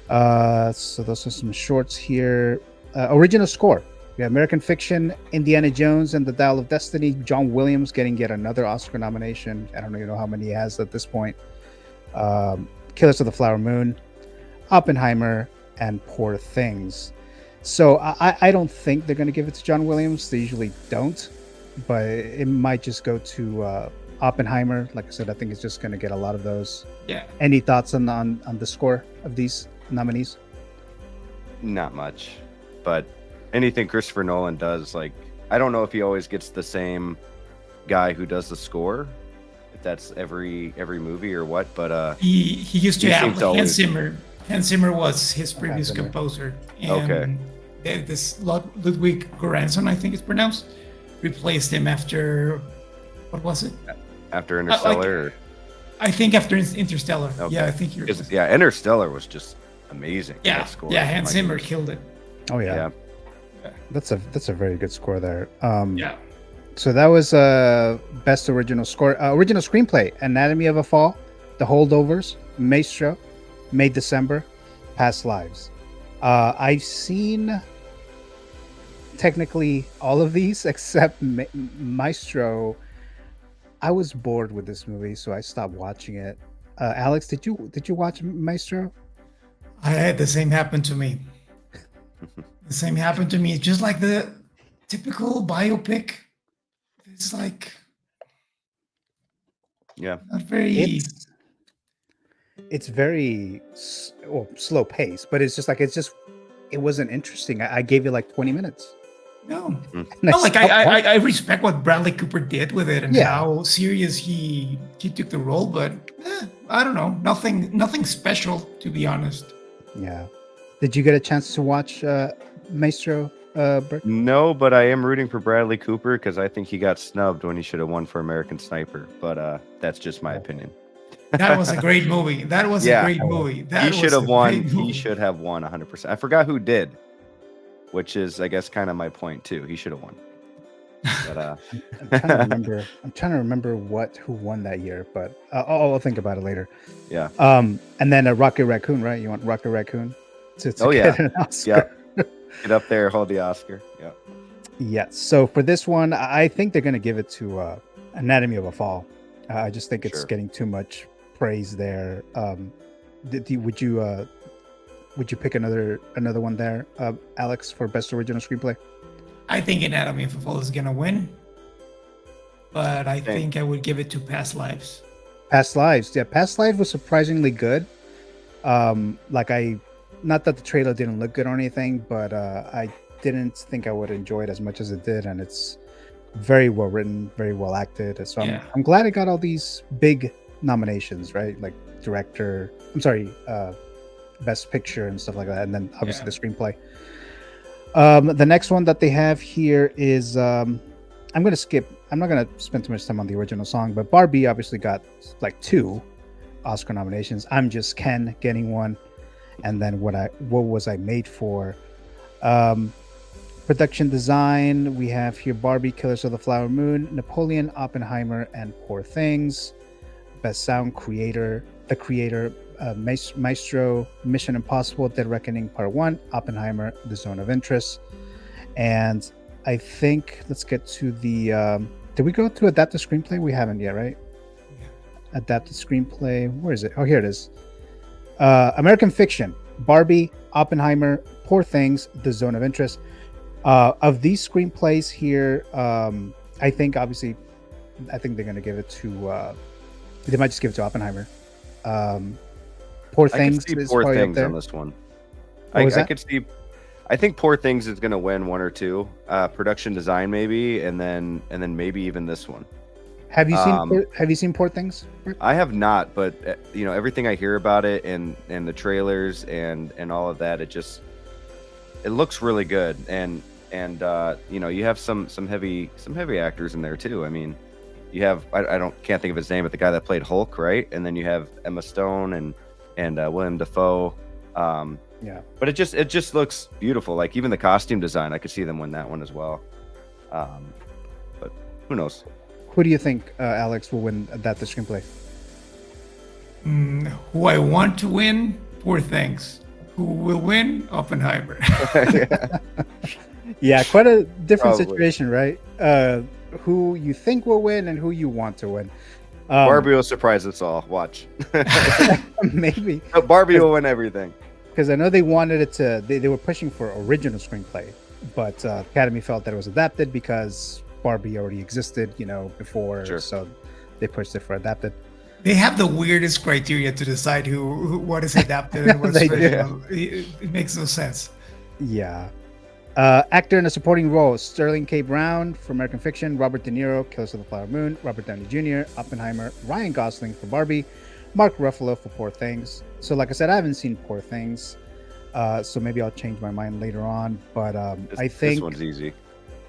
So those are some shorts here. Original score. We have American Fiction, Indiana Jones and the Dial of Destiny. John Williams getting yet another Oscar nomination. I don't even know how many he has at this point. Killers of the Flower Moon, Oppenheimer, and Poor Things. So I don't think they're going to give it to John Williams. They usually don't. But it might just go to Oppenheimer. Like I said, I think it's just going to get a lot of those. Yeah. Any thoughts on the score of these nominees? Not much, but anything Christopher Nolan does, like, I don't know if he always gets the same guy who does the score, if that's every movie or what, but he used to have Hans Zimmer. Hans Zimmer was his previous composer, and this Ludwig Göransson, I think it's pronounced, replaced him after, what was it? After Interstellar? I think after Interstellar. Okay. Yeah, I think you're. Yeah, Interstellar was just amazing. Yeah, Hans Zimmer killed it. Oh yeah. That's a very good score there. Yeah. So that was best original score. Original screenplay: Anatomy of a Fall, The Holdovers, Maestro, May December, Past Lives. I've seen technically all of these except Maestro. I was bored with this movie, so I stopped watching it. Alex, did you watch Maestro? I had the same happen to me. The same happened to me. Just like the typical biopic. It's like Yeah. not very. It's very slow pace, but it's just like it wasn't interesting. I gave you like 20 minutes. No, And no. Like stopped watching. I respect what Bradley Cooper did with it and Yeah. how serious he took the role, but I don't know. Nothing special, to be honest. Yeah. Did you get a chance to watch Maestro? Bert? No, but I am rooting for Bradley Cooper because I think he got snubbed when he should have won for American Sniper. But that's just my opinion. That was a great movie. That was Yeah. a great movie. That He was should have a won. great movie. He should have won 100%. I forgot who did, which is, I guess, kind of my point too. He should have won. But I'm trying to remember who won that year, but I'll think about it later. yeah. And then Rocket Raccoon, right? You want Rocket Raccoon to Oh, get yeah. an Oscar? Get up there, hold the Oscar. Yeah. Yes. So for this one, I think they're going to give it to Anatomy of a Fall. I just think it's Sure. getting too much praise there. Would you pick another one there, Alex, for best original screenplay? I think Anatomy of a Fall is gonna win, but I think I would give it to Past Lives. Past Lives. Yeah, Past Lives was surprisingly good. Not that the trailer didn't look good or anything, but I didn't think I would enjoy it as much as it did, and it's very well written, very well acted. So I'm glad it got all these big nominations, right? Like Best Picture and stuff like that, and then obviously the screenplay. The next one that they have here is I'm gonna skip. I'm not gonna spend too much time on the original song, but Barbie obviously got like 2 Oscar nominations. I'm Just Ken getting one, and then What Was I Made For? Production design, we have here Barbie, Killers of the Flower Moon, Napoleon, Oppenheimer, and Poor Things. Best sound, the creator, Maestro, Mission Impossible, Dead Reckoning Part 1, Oppenheimer, The Zone of Interest. And I think let's get to the did we go to adapted screenplay? We haven't yet, right? Adapted screenplay, where is it? Oh, here it is. American Fiction, Barbie, Oppenheimer, Poor Things, The Zone of Interest. Of these screenplays here, I think they're going to give it to. They might just give it to Oppenheimer. Poor Things. I could see is Poor probably up Things there. on this one. What was I that? could see. I think Poor Things is going to win 1 or 2. Production design maybe, and then maybe even this one. Have you seen Poor Things? I have not, but everything I hear about it and the trailers and all of that, it looks really good, and you have some heavy actors in there too. I mean, you have can't think of his name, but the guy that played Hulk, right? And then you have Emma Stone and William Dafoe. Yeah, but it just looks beautiful. Like even the costume design, I could see them win that one as well. But who knows? Who do you think, Alex, will win the screenplay? Who I want to win? Poor Things. Who will win? Oppenheimer. Yeah, quite a different Probably. situation, right? Who you think will win and who you want to win. Barbie will surprise us all. Watch. Maybe. Barbie will win everything. Because I know they wanted it to, they were pushing for original screenplay, but Academy felt that it was adapted because Barbie already existed, before. Sure. So they pushed it for adapted. They have the weirdest criteria to decide what is adapted and what's They do. original. It makes no sense. Yeah. Actor in a supporting role: Sterling K. Brown for American Fiction, Robert De Niro, Killers of the Flower Moon, Robert Downey Jr., Oppenheimer, Ryan Gosling for Barbie, Mark Ruffalo for Poor Things. So like I said, I haven't seen Poor Things, so maybe I'll change my mind later on. But I think this one's easy.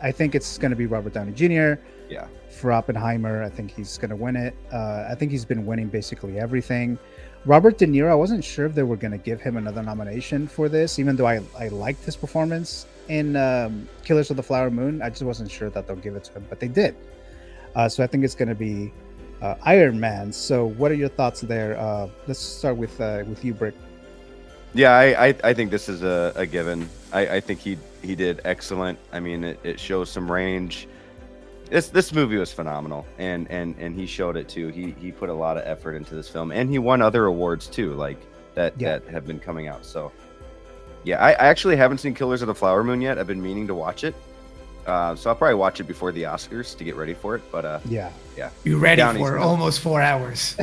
I think it's going to be Robert Downey Jr. Yeah. For Oppenheimer. I think he's going to win it. I think he's been winning basically everything. Robert De Niro, I wasn't sure if they were going to give him another nomination for this, even though I liked his performance in Killers of the Flower Moon. I just wasn't sure that they'll give it to him, but they did. So I think it's going to be Iron Man. So what are your thoughts there? Let's start with you, Brick. Yeah, I think this is a given. I think he did excellent. I mean, it shows some range. This movie was phenomenal, and he showed it too. He put a lot of effort into this film, and he won other awards too, like that have been coming out. So yeah, I actually haven't seen Killers of the Flower Moon yet. I've been meaning to watch it. So I'll probably watch it before the Oscars to get ready for it. But Yeah. You ready Downey's for gonna- almost 4 hours?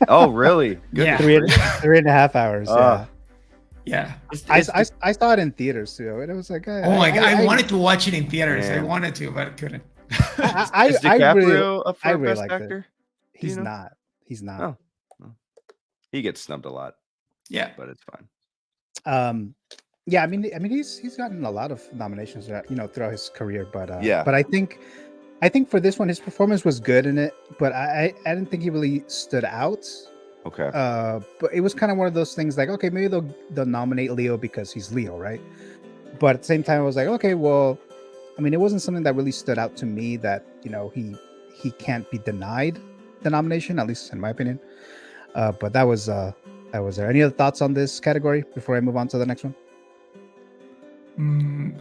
oh, really? Yeah. Goodness gracious. 3.5 hours. Yeah. Yeah. I saw it in theaters too, and it was like, Oh my god! I wanted to watch it in theaters. I Man. wanted to, but couldn't. Is I DiCaprio really, up for I really Best liked it. Actor? He's know? not. He's not. Oh. He gets snubbed a lot, Yeah. but it's fine. Yeah, I mean, he's gotten a lot of nominations, throughout his career. But Yeah. but I think for this one, his performance was good in it, but I didn't think he really stood out. Okay. But it was kind of one of those things like, okay, maybe they'll nominate Leo because he's Leo, right? But at the same time, I was like, okay, well, I mean, it wasn't something that really stood out to me that he can't be denied the nomination, at least in my opinion. But that was there. Any other thoughts on this category before I move on to the next one?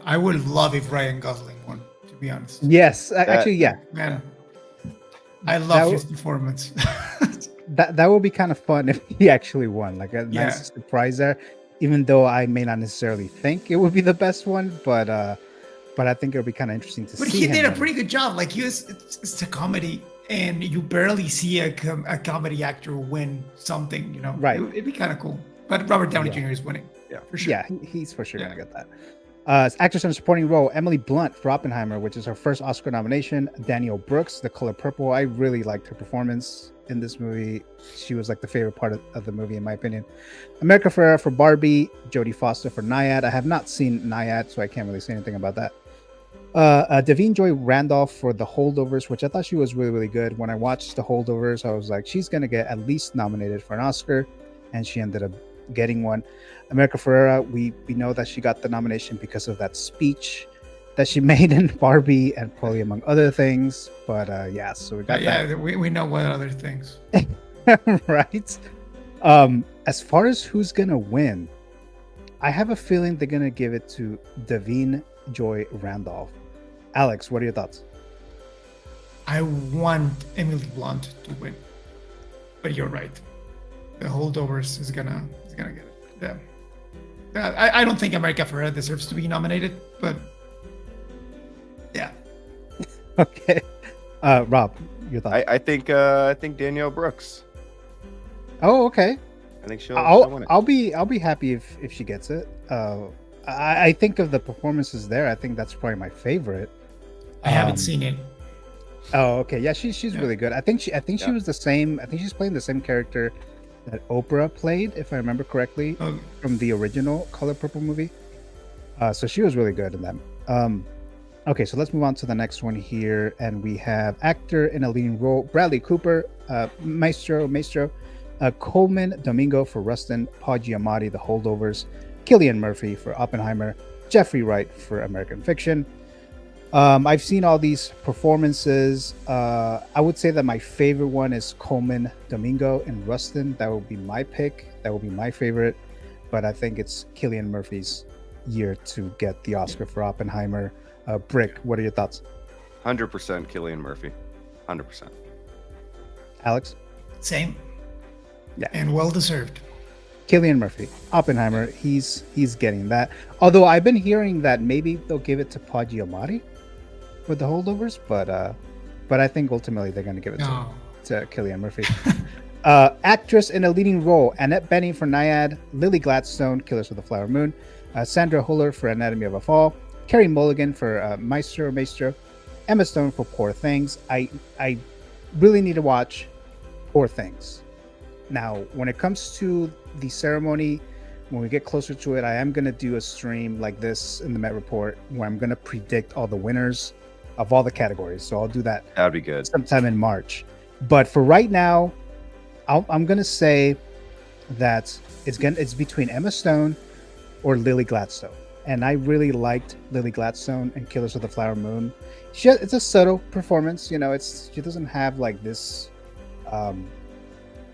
I would love if Ryan Gosling won, to be honest. Yes, actually, yeah. Man, I love his performance. That would be kind of fun if he actually won, like a nice surprise there. Even though I may not necessarily think it would be the best one, but I think it'll be kind of interesting to see. But he did a win. pretty good job. Like it's a comedy, and you barely see a comedy actor win something. Right? It'd be kind of cool. But Robert Downey Jr. is winning. Yeah, for sure. Yeah, he's for sure gonna get that. Actress in a supporting role, Emily Blunt for Oppenheimer, which is her first Oscar nomination. Danielle Brooks, The Color Purple. I really liked her performance in this movie. She was like the favorite part of the movie, in my opinion. America Ferrera for Barbie. Jodie Foster for Nyad. I have not seen Nyad, so I can't really say anything about that. Davine Joy Randolph for The Holdovers, which I thought she was really, really good. When I watched The Holdovers, I was like, she's going to get at least nominated for an Oscar, and she ended up getting one. America Ferrera, we know that she got the nomination because of that speech that she made in Barbie and probably among other things. But so we got that. Yeah, we know what other things. Right. As far as who's going to win, I have a feeling they're going to give it to Davine Joy Randolph. Alex, what are your thoughts? I want Emily Blunt to win, but you're right. The Holdovers is gonna get it. Yeah. I don't think America Ferrera deserves to be nominated, but yeah. Okay. Rob, your thoughts? I think Danielle Brooks. Oh, okay. I think she'll win it. I'll be happy if she gets it. I think of the performances there. I think that's probably my favorite. I haven't seen it. Oh, okay. Yeah, she's really good. I think she was the same. I think she's playing the same character that Oprah played, if I remember correctly, from the original Color Purple movie. So she was really good in that. Okay, so let's move on to the next one here, and we have actor in a leading role: Bradley Cooper, Maestro, Coleman Domingo for Rustin, Paul Giamatti, The Holdovers, Cillian Murphy for Oppenheimer, Jeffrey Wright for American Fiction. I've seen all these performances. I would say that my favorite one is Coleman Domingo in Rustin. That would be my pick. That would be my favorite. But I think it's Cillian Murphy's year to get the Oscar for Oppenheimer. Brick, what are your thoughts? 100% Cillian Murphy. 100%. Alex? Same. Yeah. And well deserved. Cillian Murphy, Oppenheimer, he's getting that. Although I've been hearing that maybe they'll give it to Paul Giamatti for The Holdovers, but I think ultimately they're going to give it to Cillian Murphy. Actress in a leading role: Annette Bening for Nyad, Lily Gladstone, Killers of the Flower Moon, Sandra Huller for Anatomy of a Fall, Carey Mulligan for Maestro, Emma Stone for Poor Things. I really need to watch Poor Things. Now, when it comes to the ceremony, when we get closer to it, I am going to do a stream like this in the Met Report where I'm going to predict all the winners of all the categories. So I'll do that. That'd be good. Sometime in March. But for right now, I'm going to say that it's between Emma Stone or Lily Gladstone. And I really liked Lily Gladstone in Killers of the Flower Moon. It's a subtle performance, she doesn't have like this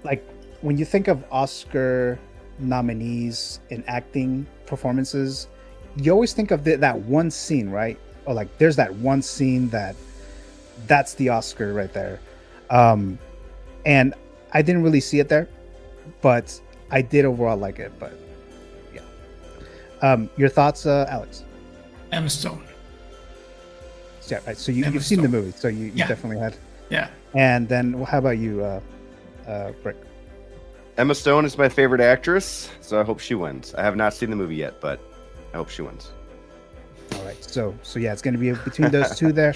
like when you think of Oscar nominees in acting performances, you always think of that one scene, right? Or like there's that one scene that's the Oscar right there. And I didn't really see it there, but I did overall like it. But yeah. Your thoughts, Alex? Emma Stone. Yeah, right. So you've Emma seen the Stone. movie, so you Yeah. definitely had. Yeah. And then how about you, Brick? Emma Stone is my favorite actress, so I hope she wins. I have not seen the movie yet, but I hope she wins. All right. So yeah, it's going to be between those two there.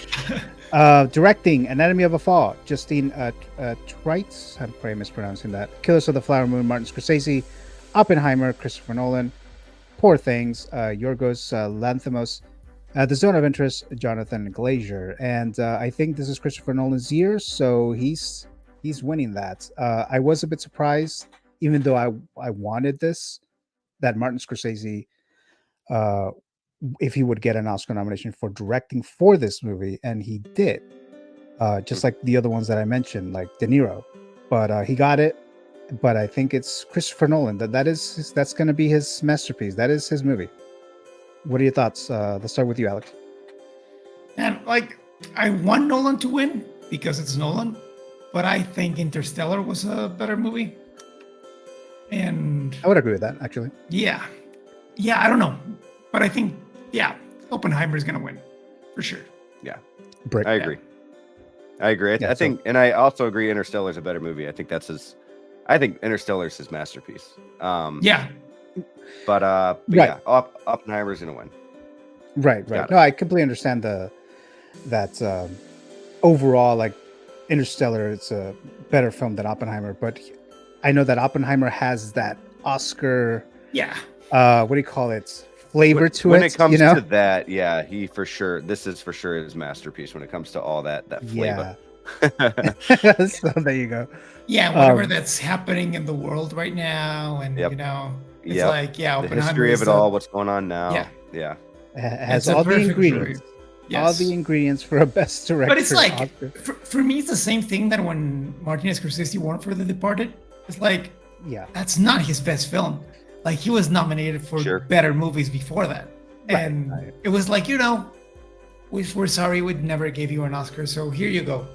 Directing, Anatomy of a Fall, Justine Trites. I'm probably mispronouncing that. Killers of the Flower Moon, Martin Scorsese. Oppenheimer, Christopher Nolan. Poor Things, Yorgos Lanthimos. The Zone of Interest, Jonathan Glazer. And I think this is Christopher Nolan's year, so he's winning that. I was a bit surprised, even though I wanted this, that Martin Scorsese, if he would get an Oscar nomination for directing for this movie, and he did, just like the other ones that I mentioned, like De Niro, but he got it. But I think it's Christopher Nolan. That's going to be his masterpiece. That is his movie. What are your thoughts? Let's start with you, Alex. And like, I want Nolan to win because it's Nolan, but I think Interstellar was a better movie. And I would agree with that, actually. yeah, I don't know, but I think Oppenheimer is gonna win for sure. Yeah, Brick. I agree. Yeah, I think, and I also agree, Interstellar is a better movie. I think Interstellar is his masterpiece. Yeah, But Right. yeah, Oppenheimer's gonna win. Right. Got it. No, I completely understand that overall, like, Interstellar, it's a better film than Oppenheimer, but I know that Oppenheimer has that Oscar, yeah, what do you call it, flavor to when it. it comes you know? to that, yeah, this is for sure his masterpiece when it comes to all that flavor. Yeah. So there you go. yeah. Whatever that's happening in the world right now, and Yep. you know, it's Yep. like The Oppenheimer history of is it all, what's going on now. Yeah. Yeah. It has It's a all the perfect ingredients. choice. All Yes. the ingredients for a best director. But it's like, Oscar. for me, it's the same thing that when Martin Scorsese won for The Departed. It's like, Yeah. that's not his best film. Like, he was nominated for Sure. better movies before that. Right, And right. it was like, we're sorry we never gave you an Oscar. So here you go.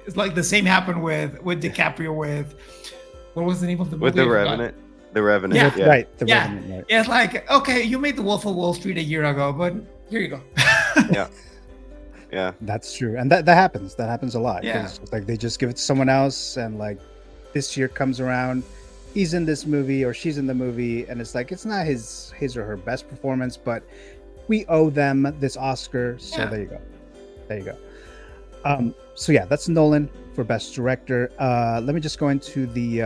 It's like the same happened with DiCaprio with, what was the name of the movie? With The I forgot. Revenant. The Revenant. Yeah. Yeah. Right. The Yeah. Revenant, right. Yeah, it's like, okay, you made The Wolf of Wall Street a year ago, but here you go. Yeah. That's true. And that happens. That happens a lot. 'Cause Yeah. it's like they just give it to someone else, and like this year comes around, he's in this movie or she's in the movie, and it's like it's not his or her best performance, but we owe them this Oscar. So Yeah. there you go. So yeah, that's Nolan for Best Director. Let me just go into the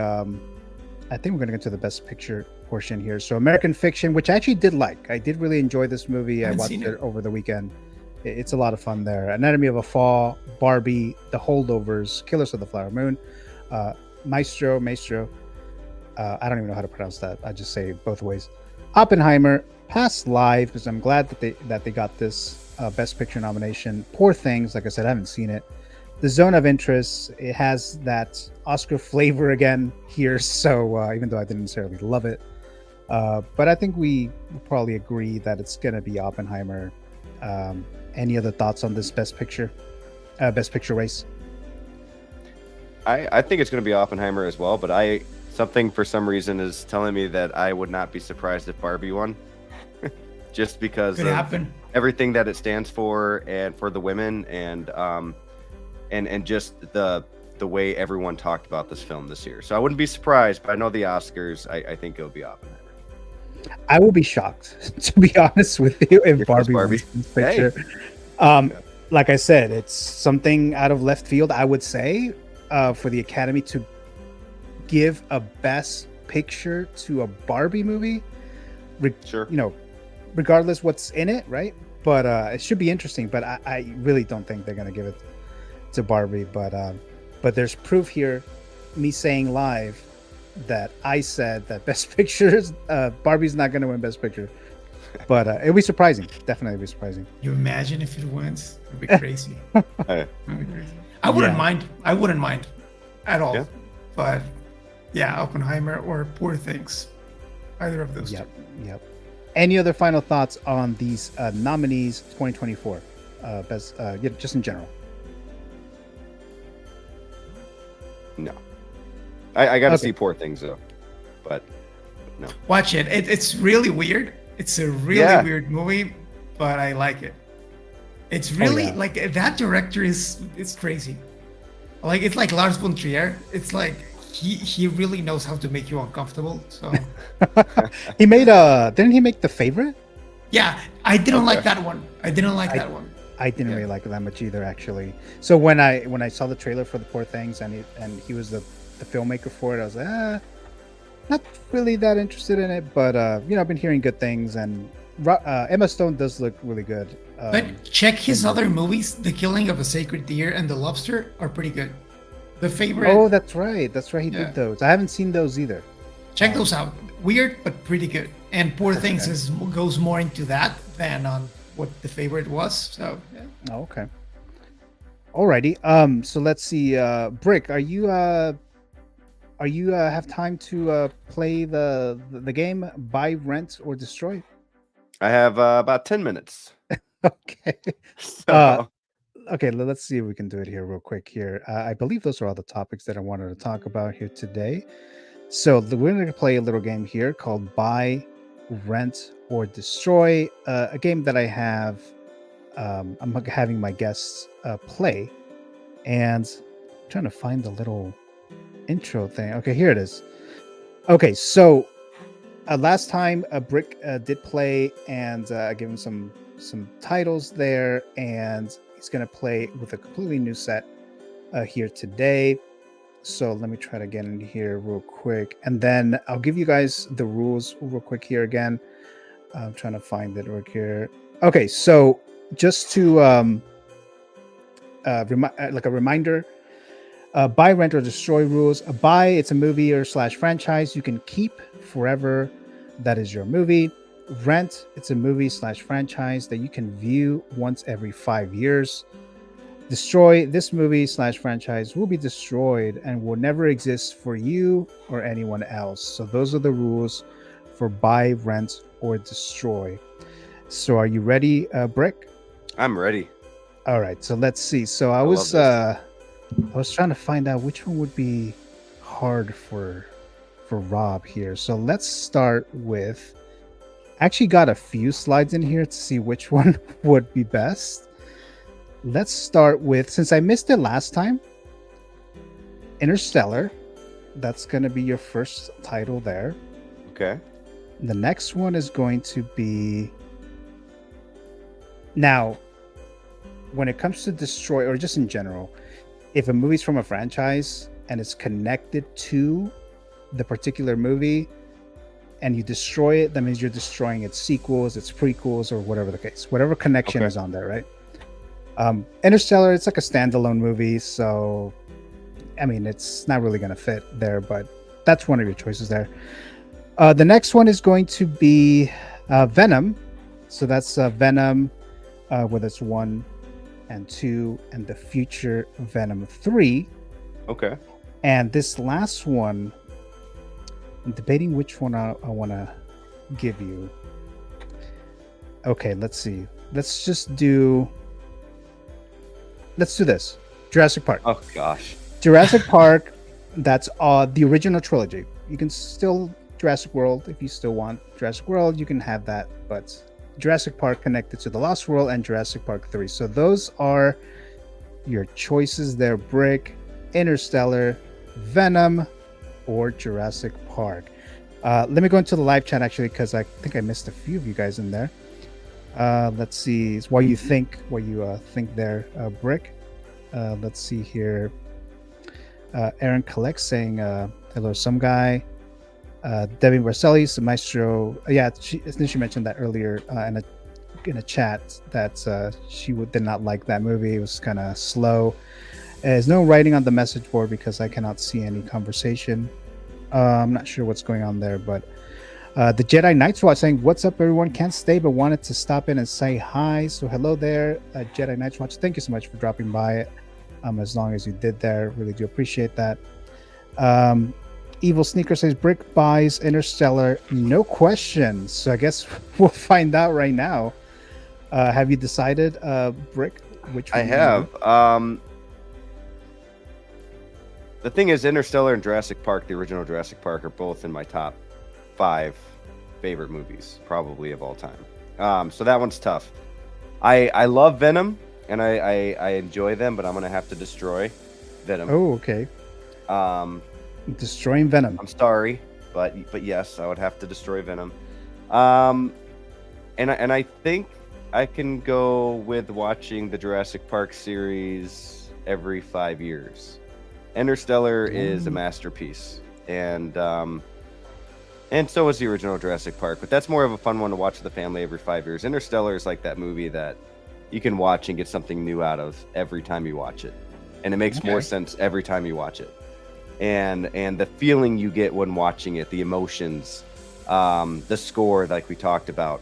I think we're gonna get to the Best Picture portion here. So American Fiction, which I actually did like. I did really enjoy this movie. I Haven't watched seen it it. over the weekend. It's a lot of fun there. Anatomy of a Fall, Barbie, The Holdovers, Killers of the Flower Moon, Maestro. I don't even know how to pronounce that. I just say it both ways. Oppenheimer, Past Live, because I'm glad that they got this Best Picture nomination. Poor Things, like I said, I haven't seen it. The Zone of Interest, it has that Oscar flavor again here. So even though I didn't necessarily love it, but I think we will probably agree that it's gonna be Oppenheimer. Any other thoughts on this Best Picture race? I think it's going to be Oppenheimer as well, but something for some reason is telling me that I would not be surprised if Barbie won, just because Could of happen. everything that it stands for and for the women, and just the way everyone talked about this film this year. So I wouldn't be surprised, but I know the Oscars. I think it'll be Oppenheimer. I will be shocked, to be honest with you, if Barbie wins this picture. Like I said, it's something out of left field, I would say, for the Academy to give a Best Picture to a Barbie movie. Sure. Regardless what's in it, right? But it should be interesting. But I really don't think they're gonna give it to Barbie. But there's proof here, me saying live, that I said that Best Pictures, Barbie's not going to win Best Picture, but it'll be surprising. Definitely be surprising. You imagine if it wins? It'd be crazy. Hey. It'd be crazy. I wouldn't mind. I wouldn't mind at all. Yeah. But yeah, Oppenheimer or Poor Things, either of those two. Yep. Any other final thoughts on these nominees 2024? Best, just in general. No. I got to Okay. see Poor Things though, but no. Watch it. It's really weird. It's a really Yeah. weird movie, but I like it. It's really yeah. like that director is crazy. Like it's like Lars von Trier. It's like he really knows how to make you uncomfortable. So He made didn't he make The Favorite? yeah, I didn't like Okay. that one. I didn't like I- that one. I didn't Yeah. really like it that much either, actually. So when I saw the trailer for The Poor Things and he was the filmmaker for it, I was like, not really that interested in it. But you know, I've been hearing good things, and Emma Stone does look really good. But check his and- other movies. The Killing of a Sacred Deer and The Lobster are pretty good. The Favorite. Oh, that's right. That's right. He Yeah. did those. I haven't seen those either. Check those out. Weird, but pretty good. And Poor Things Okay. goes more into that than on what The Favorite was. So yeah. Oh, okay. Alrighty. So let's see. Brick, are you have time to play the game Buy, Rent, or Destroy? I have about 10 minutes. Okay. So, Okay, let's see if we can do it here real quick here. I believe those are all the topics that I wanted to talk about here today. So we're going to play a little game here called Buy, Rent, or Destroy, a game that I have. I'm having my guests play, and I'm trying to find the little intro thing. Okay, here it is. Okay, so last time Brick did play, and I gave him some titles there, and he's gonna play with a completely new set here today. So let me try to get in here real quick, and then I'll give you guys the rules real quick here again. I'm trying to find it right here. Okay, so just to like a reminder, buy, rent, or destroy rules. A buy, it's a movie or / franchise you can keep forever. That is your movie. Rent, it's a movie / franchise that you can view once every 5 years. Destroy, this movie / franchise will be destroyed and will never exist for you or anyone else. So those are the rules for buy, rent, or destroy. So are you ready, Brick? I'm ready. All right, so let's see. So I love was trying to find out which one would be hard for Rob here. So let's start with, I actually got a few slides in here to see which one would be best. Let's start with, since I missed it last time, Interstellar. That's going to be your first title there. Okay. The next one is going to be, now, when it comes to destroy, or just in general, if a movie's from a franchise and it's connected to the particular movie and you destroy it, that means you're destroying its sequels, its prequels, or whatever the case, whatever connection Okay. is on there, right? Interstellar, it's like a standalone movie, so I mean, it's not really going to fit there, but that's one of your choices there. The next one is going to be Venom. So that's Venom, whether it's 1 and 2, and the future Venom 3. Okay. And this last one, I'm debating which one I want to give you. Okay, let's see. Let's do this. Jurassic Park. Oh gosh. Jurassic Park, that's the original trilogy. You can still Jurassic World if you still want Jurassic World, you can have that, but Jurassic Park connected to the Lost World and Jurassic Park 3. So those are your choices there, Brick, Interstellar, Venom, or Jurassic Park. Let me go into the live chat actually, because I think I missed a few of you guys in there. Let's see. It's what you think there, Brick. Let's see here. Aaron Collect saying hello, some guy. Debbie Marcellis, Maestro. Yeah, she mentioned that earlier in a chat that she did not like that movie. It was kind of slow. There's no writing on the message board because I cannot see any conversation. I'm not sure what's going on there, but the Jedi Night's Watch saying, "What's up, everyone? Can't stay, but wanted to stop in and say hi." So hello there, Jedi Night's Watch. Thank you so much for dropping by. As long as you did there, really do appreciate that. Evil Sneaker says Brick buys Interstellar, no question. So I guess we'll find out right now. Have you decided, Brick, which one? I have. The thing is, Interstellar and Jurassic Park, the original Jurassic Park, are both in my top 5 favorite movies, probably of all time. So that one's tough. I love Venom, and I enjoy them, but I'm gonna have to destroy Venom. Oh, okay. Destroying Venom. I'm sorry, but yes, I would have to destroy Venom. And I think I can go with watching the Jurassic Park series every 5 years. Interstellar is a masterpiece, and so is the original Jurassic Park. But that's more of a fun one to watch with the family every 5 years. Interstellar is like that movie that you can watch and get something new out of every time you watch it, and it makes more sense every time you watch it. And the feeling you get when watching it, the emotions, the score, like we talked about.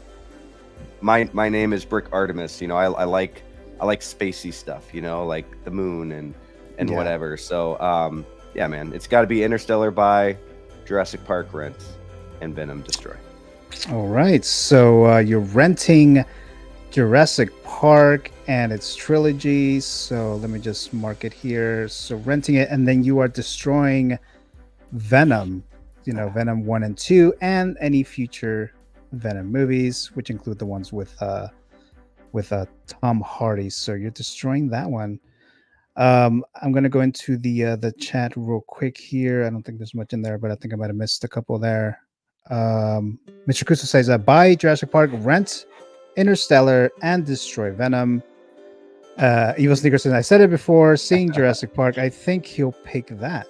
My name is Brick Artemis. You know, I like spacey stuff. You know, like the moon and whatever. So yeah, man, it's got to be Interstellar buy, Jurassic Park rent, and Venom destroy. All right, so you're renting Jurassic Park and its trilogy. So let me just mark it here. So renting it, and then you are destroying Venom. You know, Venom 1 and 2, and any future Venom movies, which include the ones with Tom Hardy. So you're destroying that one. I'm gonna go into the chat real quick here. I don't think there's much in there, but I think I might have missed a couple there. Mr. Kuso says buy Jurassic Park, rent Interstellar, and destroy Venom. Evil Sneaker says, I said it before, seeing Jurassic Park, I think he'll pick that.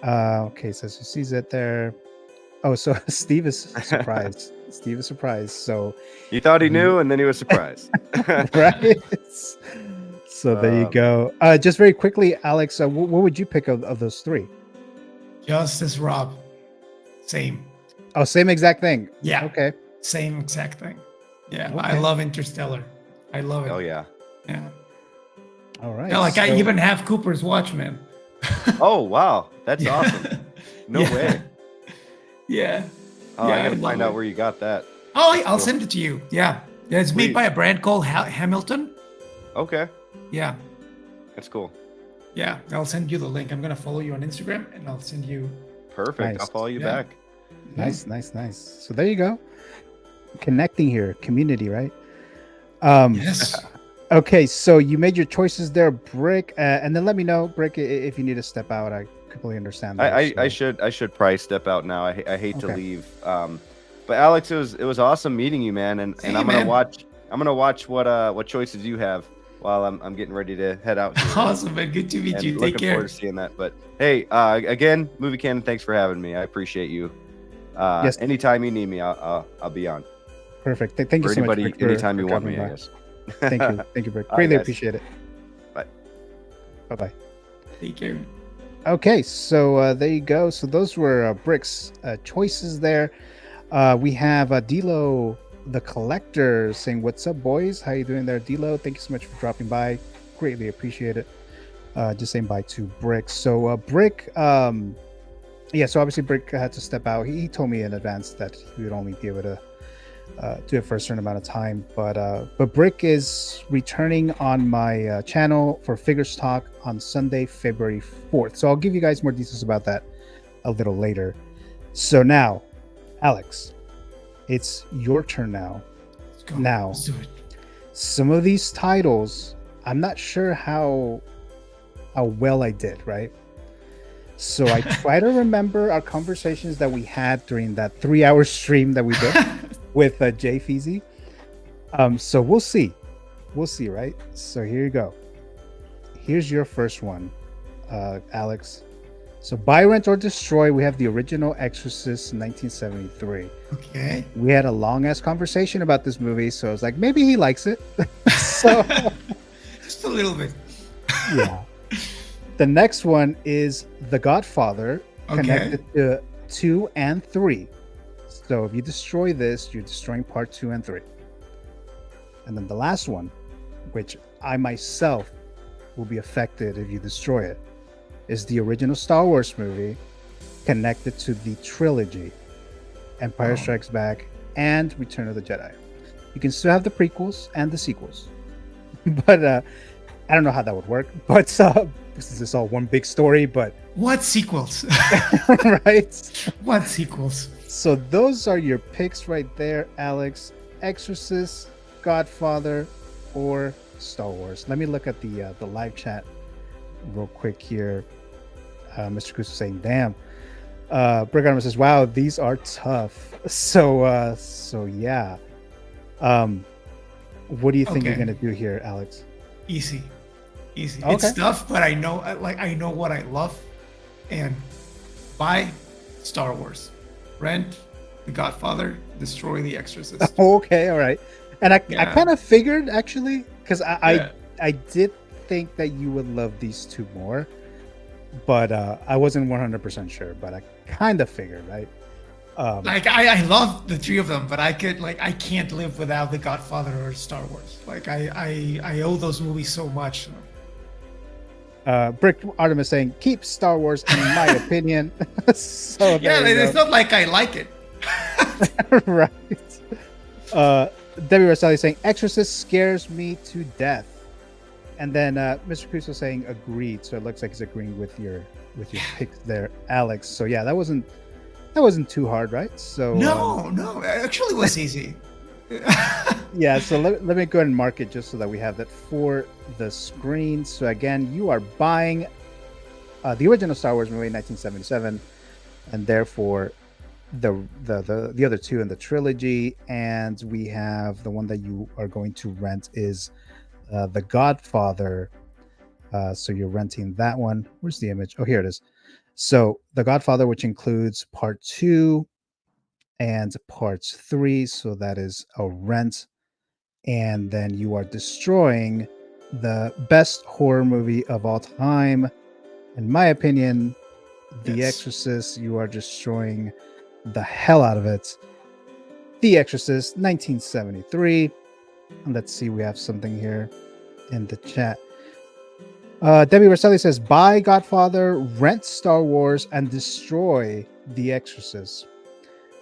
Okay, so he sees it there. Oh, so Steve is surprised. Steve is surprised. So he thought he knew, and then he was surprised. Right. So there you go. Just very quickly, Alex, what would you pick of those three? Just as Rob. Same. Oh, same exact thing. Yeah. Okay. Same exact thing. Yeah. Okay. I love Interstellar. I love it. Oh yeah. Yeah. All right. Yeah, like I even have Cooper's Watchmen. Oh wow, that's awesome. No way. Yeah. Oh, yeah, I gotta find out where you got that. Oh, I'll send it to you. Yeah. Yeah, it's made by a brand called Hamilton. Okay. Yeah. That's cool. Yeah, I'll send you the link. I'm gonna follow you on Instagram, and I'll send you. Perfect. Nice. I'll follow you Yeah. back. Nice. So there you go. Connecting here, community, right? Yes. Okay, so you made your choices there, Brick, and then let me know, Brick, if you need to step out. I completely understand that. I should probably step out now. I hate to Okay. leave. But Alex, it was awesome meeting you, man. And Hey, I'm man. gonna watch what choices you have while I'm getting ready to head out. Here. Awesome, man. Good to meet And you. Take looking care. forward to seeing that. But hey, again, Movie Canon, thanks for having me. I appreciate you. Yes. Anytime you need me, I'll be on. Perfect. Thank you For so much. anybody, Brick, anytime you for want me, coming I by. guess. Thank you, Brick. All right, Greatly guys. appreciate it. Bye. Bye. Take care. Okay, so there you go. So those were Brick's choices there. We have Dilo the Collector saying, "What's up, boys? How you doing there, Dilo? Thank you so much for dropping by. Greatly appreciate it." Just saying bye to Brick. So Brick, yeah. So obviously Brick had to step out. He told me in advance that he would only be able to do it for a certain amount of time. But Brick is returning on my channel for Figures Talk on Sunday, February 4th. So I'll give you guys more details about that a little later. So now, Alex, it's your turn now. Let's go. Now, Let's do it. some of these titles, I'm not sure how well I did, right? So I try to remember our conversations that we had during that 3-hour stream that we did with Jay Feezy. So we'll see, right? So here you go. Here's your first one, Alex. So buy, rent, or destroy. We have the original Exorcist, 1973. Okay. We had a long ass conversation about this movie, so I was like, maybe he likes it. So Just a little bit. yeah. The next one is The Godfather, Okay. connected to 2 and 3. So if you destroy this, you're destroying part 2 and 3. And then the last one, which I myself will be affected if you destroy it, is the original Star Wars movie connected to the trilogy, Empire Strikes Back and Return of the Jedi. You can still have the prequels and the sequels, but I don't know how that would work. But this is all one big story, but What sequels? right? What sequels? So those are your picks right there, Alex. Exorcist, Godfather or Star Wars? Let me look at the live chat real quick here. Mr. Cruz is saying, "Damn." Brick Armor says, "Wow, these are tough." So yeah. What do you think you're Okay. gonna do here, Alex? Easy. Okay. It's tough, but I know what I love, and buy Star Wars, rent The Godfather, destroy The Exorcist. Okay, all right. And I Yeah. kind of figured actually, because Yeah. I did think that you would love these two more, but I wasn't 100% sure. But I kind of figured, right? Like I love the three of them, but I can't live without The Godfather or Star Wars. Like I owe those movies so much. Brick Artemis saying, "Keep Star Wars," in my opinion. So Yeah, there you it's not like I like it. go. Right. Debbie Rosselli saying, "Exorcist scares me to death." And then Mr. Cruz was saying, "Agreed." So it looks like he's agreeing with your picks there, Alex. So yeah, that wasn't too hard, right? So No, it actually was easy. yeah, so let me go ahead and mark it just so that we have that for the screen. So again, you are buying the original Star Wars movie in 1977, and therefore the other two in the trilogy. And we have the one that you are going to rent is The Godfather. So you're renting that one. Where's the image? Oh, here it is. So The Godfather, which includes part 2 and part 3. So that is a rent. And then you are destroying the best horror movie of all time. In my opinion, The Yes. Exorcist. You are destroying the hell out of it. The Exorcist, 1973. And let's see, we have something here in the chat. Debbie Rosselli says, "Buy Godfather, rent Star Wars, and destroy The Exorcist."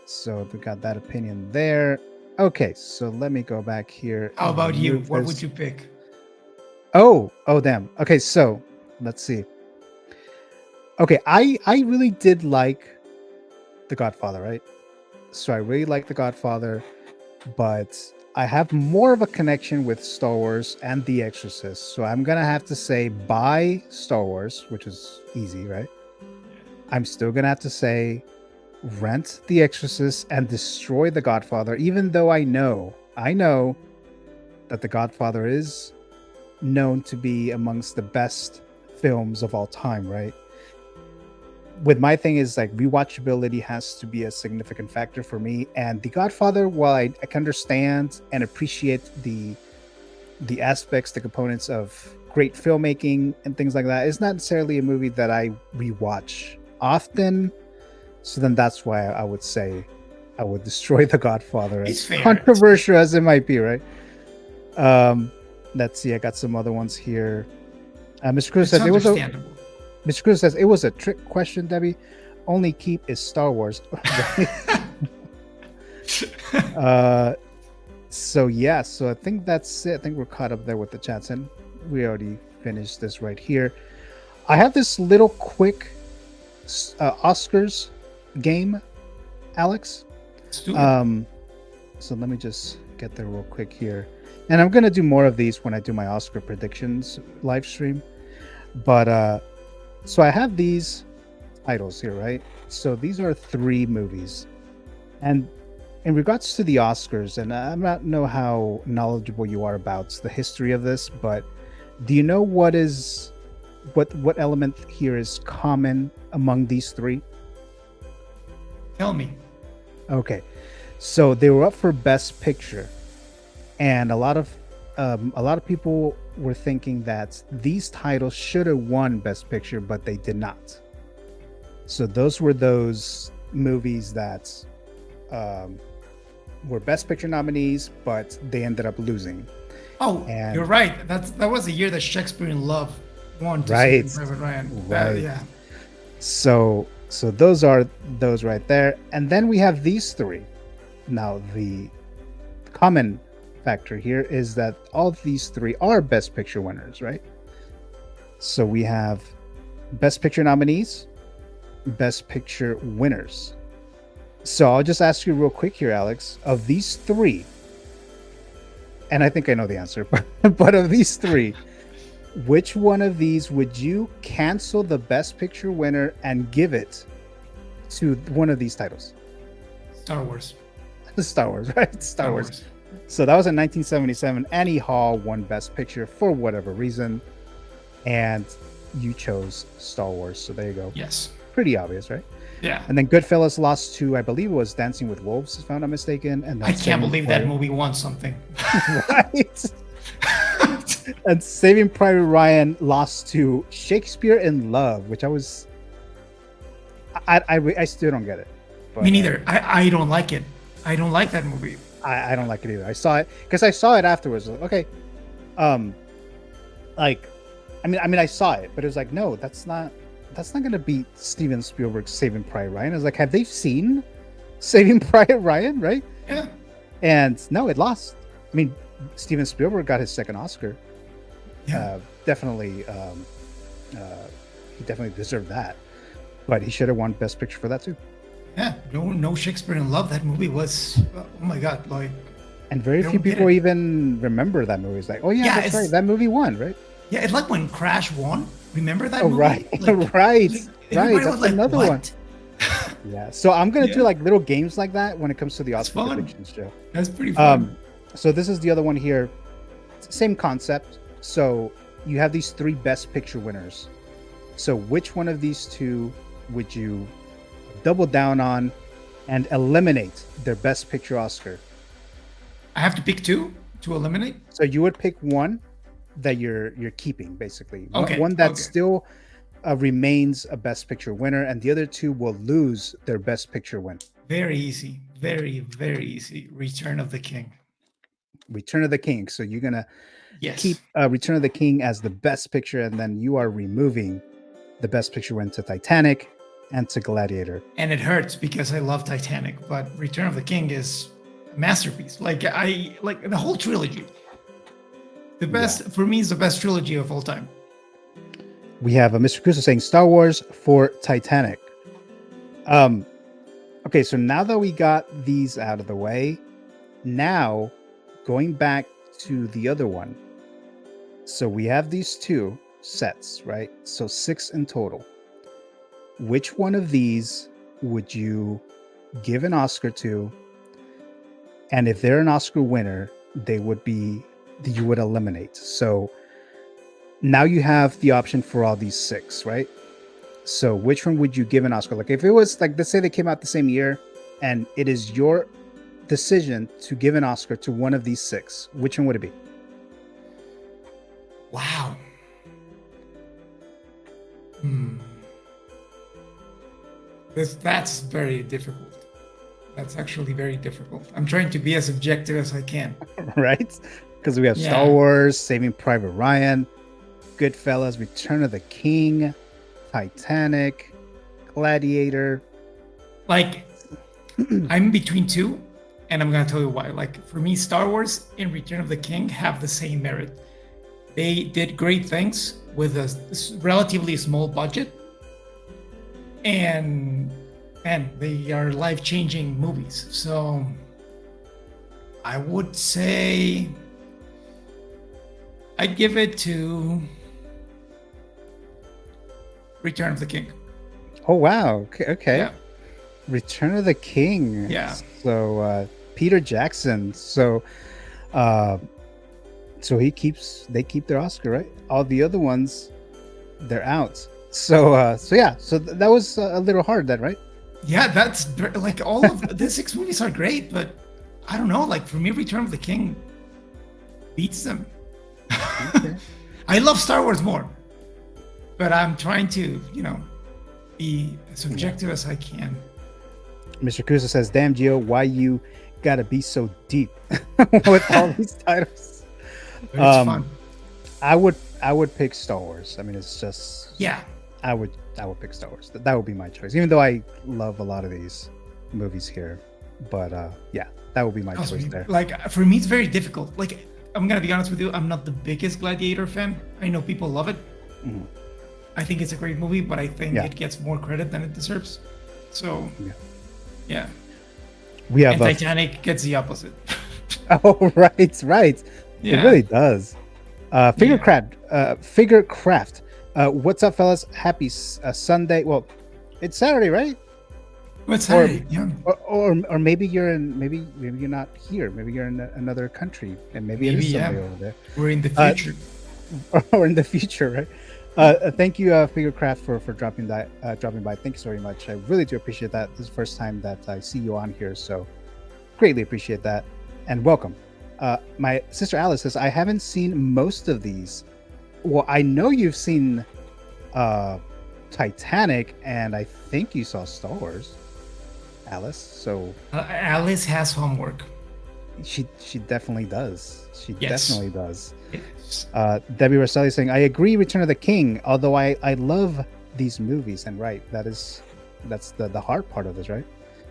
So we got that opinion there. Okay, so let me go back here. How and about you? remove What this. would you pick? Oh, damn. Okay, so let's see. Okay, I really did like The Godfather, right? So I really like The Godfather, but I have more of a connection with Star Wars and The Exorcist. So I'm gonna have to say buy Star Wars, which is easy, right? I'm still gonna have to say rent The Exorcist and destroy The Godfather, even though I know that The Godfather is known to be amongst the best films of all time, right? With my thing is like rewatchability has to be a significant factor for me. And The Godfather, while I can understand and appreciate the aspects, the components of great filmmaking and things like that, it's not necessarily a movie that I rewatch often. So then that's why I would say I would destroy The Godfather, It's as fair. controversial as it might be, right? Let's see, I got some other ones here. Mr. Cruz It's says it was a understandable. Mr. Cruz says it was a trick question, Debbie. Only keep is Star Wars. So yeah, so I think that's it. I think we're caught up there with the chats, and we already finished this right here. I have this little quick Oscars game, Alex. Let's do it. So let me just get there real quick here, and I'm gonna do more of these when I do my Oscar predictions live stream. But so I have these titles here, right? So these are 3 movies, and in regards to the Oscars, and I don't know how knowledgeable you are about the history of this, but do you know what element here is common among these 3? Tell me. Okay, so they were up for Best Picture, and a lot of people were thinking that these titles should have won Best Picture, but they did not. So those were those movies that were Best Picture nominees, but they ended up losing. Oh, And- you're right. That was the year that Shakespeare in Love won to Right. Saving Private Ryan. Right. Yeah. So those are those right there, and then we have these 3. Now the common factor here is that all of these 3 are Best Picture winners, right? So we have Best Picture nominees, Best Picture winners. So I'll just ask you real quick here, Alex, of these 3, and I think I know the answer, but of these three, which one of these would you cancel the Best Picture winner and give it to one of these titles? Star Wars. Star Wars, right? Star Wars. So that was in 1977. Annie Hall won Best Picture for whatever reason, and you chose Star Wars. So there you go. Yes. Pretty obvious, right? Yeah. And then Goodfellas lost to, I believe it was Dancing with Wolves, if I'm not mistaken. And I can't believe that movie won something. Right. And Saving Private Ryan lost to Shakespeare in Love, which I still don't get it. But, Me neither. I don't like it. I don't like that movie. I don't like it either. I saw it because I saw it afterwards. Like, okay, like, I mean, I saw it, but it was like, no, that's not gonna beat Steven Spielberg's Saving Private Ryan. I was like, have they seen Saving Private Ryan? Right? Yeah. And no, it lost. I mean, Steven Spielberg got his second Oscar. Yeah. Definitely, he definitely deserved that, but he should have won Best Picture for that too. Yeah. No Shakespeare in Love. That movie was, oh my God, like. And very few people even remember that movie. It's like, oh yeah, that's right. That movie won, right? Yeah, it's like when Crash won. Remember that movie? Right, like, right. That's like, another what? one. Yeah. So I'm gonna do like little games like that when it comes to the Oscar predictions show. That's pretty fun. So this is the other one here. Same concept. So you have these three Best Picture winners. So which one of these two would you double down on and eliminate their Best Picture Oscar? I have to pick two to eliminate. So you would pick one that you're keeping, basically. Okay. One that still remains a Best Picture winner, and the other two will lose their Best Picture win. Very easy. Very, very easy. Return of the King. Return of the King. So you're gonna Yes. keep Return of the King as the Best Picture, and then you are removing the Best Picture win to Titanic and to Gladiator. And it hurts because I love Titanic, but Return of the King is a masterpiece. Like I like the whole trilogy. The best for me is the best trilogy of all time. We have Mr. Kusa saying Star Wars for Titanic. Okay, so now that we got these out of the way, now going back to the other one. So we have these two sets, right? So 6 in total. Which one of these would you give an Oscar to? And if they're an Oscar winner, you would eliminate. So now you have the option for all these 6, right? So which one would you give an Oscar? Like if it was like, let's say they came out the same year and it is your decision to give an Oscar to one of these 6, which one would it be? Wow. That's very difficult. That's actually very difficult. I'm trying to be as objective as I can. Right? Because we have Star Wars, Saving Private Ryan, Goodfellas, Return of the King, Titanic, Gladiator. Like, I'm between two, and I'm going to tell you why. Like, for me, Star Wars and Return of the King have the same merit. They did great things with a relatively small budget, and they are life-changing movies. So I would say I'd give it to Return of the King. Oh wow! Okay. Yeah. Return of the King. Yeah. So Peter Jackson. So they keep their Oscar, right? All the other ones, they're out. So that was a little hard, then, right? Yeah, that's like all of the 6 movies are great, but I don't know. Like for me, Return of the King beats them. Okay. I love Star Wars more, but I'm trying to, be as objective as I can. Mr. Kusa says, "Damn, Gio, why you gotta be so deep with all these titles?" But it's fun. I would pick Star Wars. I mean, it's just I would pick Star Wars. That would be my choice, even though I love a lot of these movies here. But that would be my choice there. Like for me, it's very difficult. Like I'm gonna be honest with you, I'm not the biggest Gladiator fan. I know people love it. Mm-hmm. I think it's a great movie, but I think it gets more credit than it deserves. So, yeah. We have Titanic gets the opposite. Oh, right, right. It Yeah. really does. Figure craft. What's up, fellas? Happy Sunday. Well, it's Saturday, right? What's Or, Saturday? Yeah. or maybe you're in. Maybe you're not here. Maybe you're in another country, and maybe it Maybe, is yeah. Sunday over there, We're in the Uh, future. or in the future, right? Thank you, Figurecraft, for dropping by. Thank you so very much. I really do appreciate that. This is the first time that I see you on here, so greatly appreciate that, and welcome. My sister Alice says I haven't seen most of these. Well, I know you've seen Titanic, and I think you saw Star Wars, Alice. So Alice has homework. she definitely does. She Yes. definitely does. Yes. Debbie Rosselli saying, I agree, Return of the King, although I love these movies. And right, that's the hard part of this, right?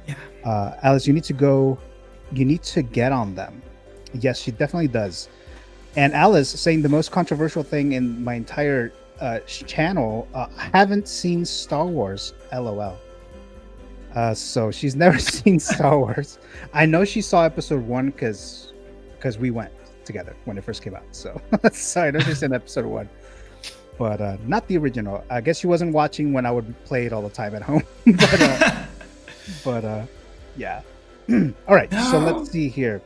Yeah. Alice, you need to get on them. Yes, she definitely does. And Alice saying the most controversial thing in my entire channel, I haven't seen Star Wars, LOL. So she's never seen Star Wars. I know she saw episode 1 because we went together when it first came out. So so I know she's in episode 1, but not the original. I guess she wasn't watching when I would play it all the time at home. but yeah. All right. So let's see here.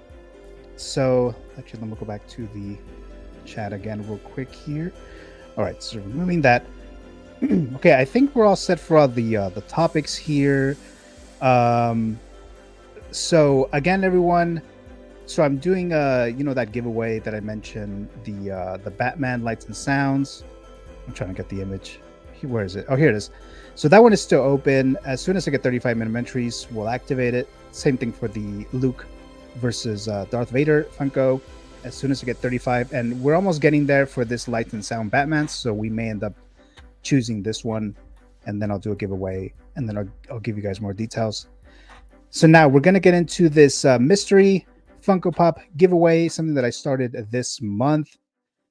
So actually, let me go back to the chat again real quick here. All right. So removing that. Okay, I think we're all set for all the topics here. So again, everyone. So I'm doing that giveaway that I mentioned, the Batman Lights and Sounds. I'm trying to get the image. Where is it? Oh, here it is. So that one is still open. As soon as I get 35-minute entries, we'll activate it. Same thing for the Luke versus Darth Vader Funko. As soon as I get 35, and we're almost getting there for this Lights and Sound Batman. So we may end up choosing this one, and then I'll do a giveaway, and then I'll give you guys more details. So now we're gonna get into this mystery Funko Pop giveaway, something that I started this month.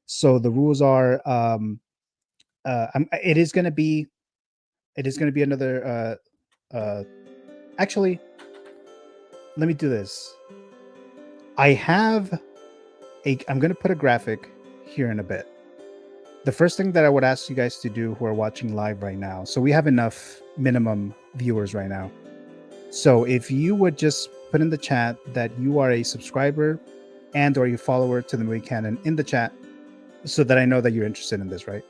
So the rules are, it is gonna be another. Actually, let me do this. I'm gonna put a graphic here in a bit. The first thing that I would ask you guys to do who are watching live right now, so we have enough minimum viewers right now. So if you would just put in the chat that you are a subscriber and or a follower to the Movie Canon in the chat, so that I know that you're interested in this, right?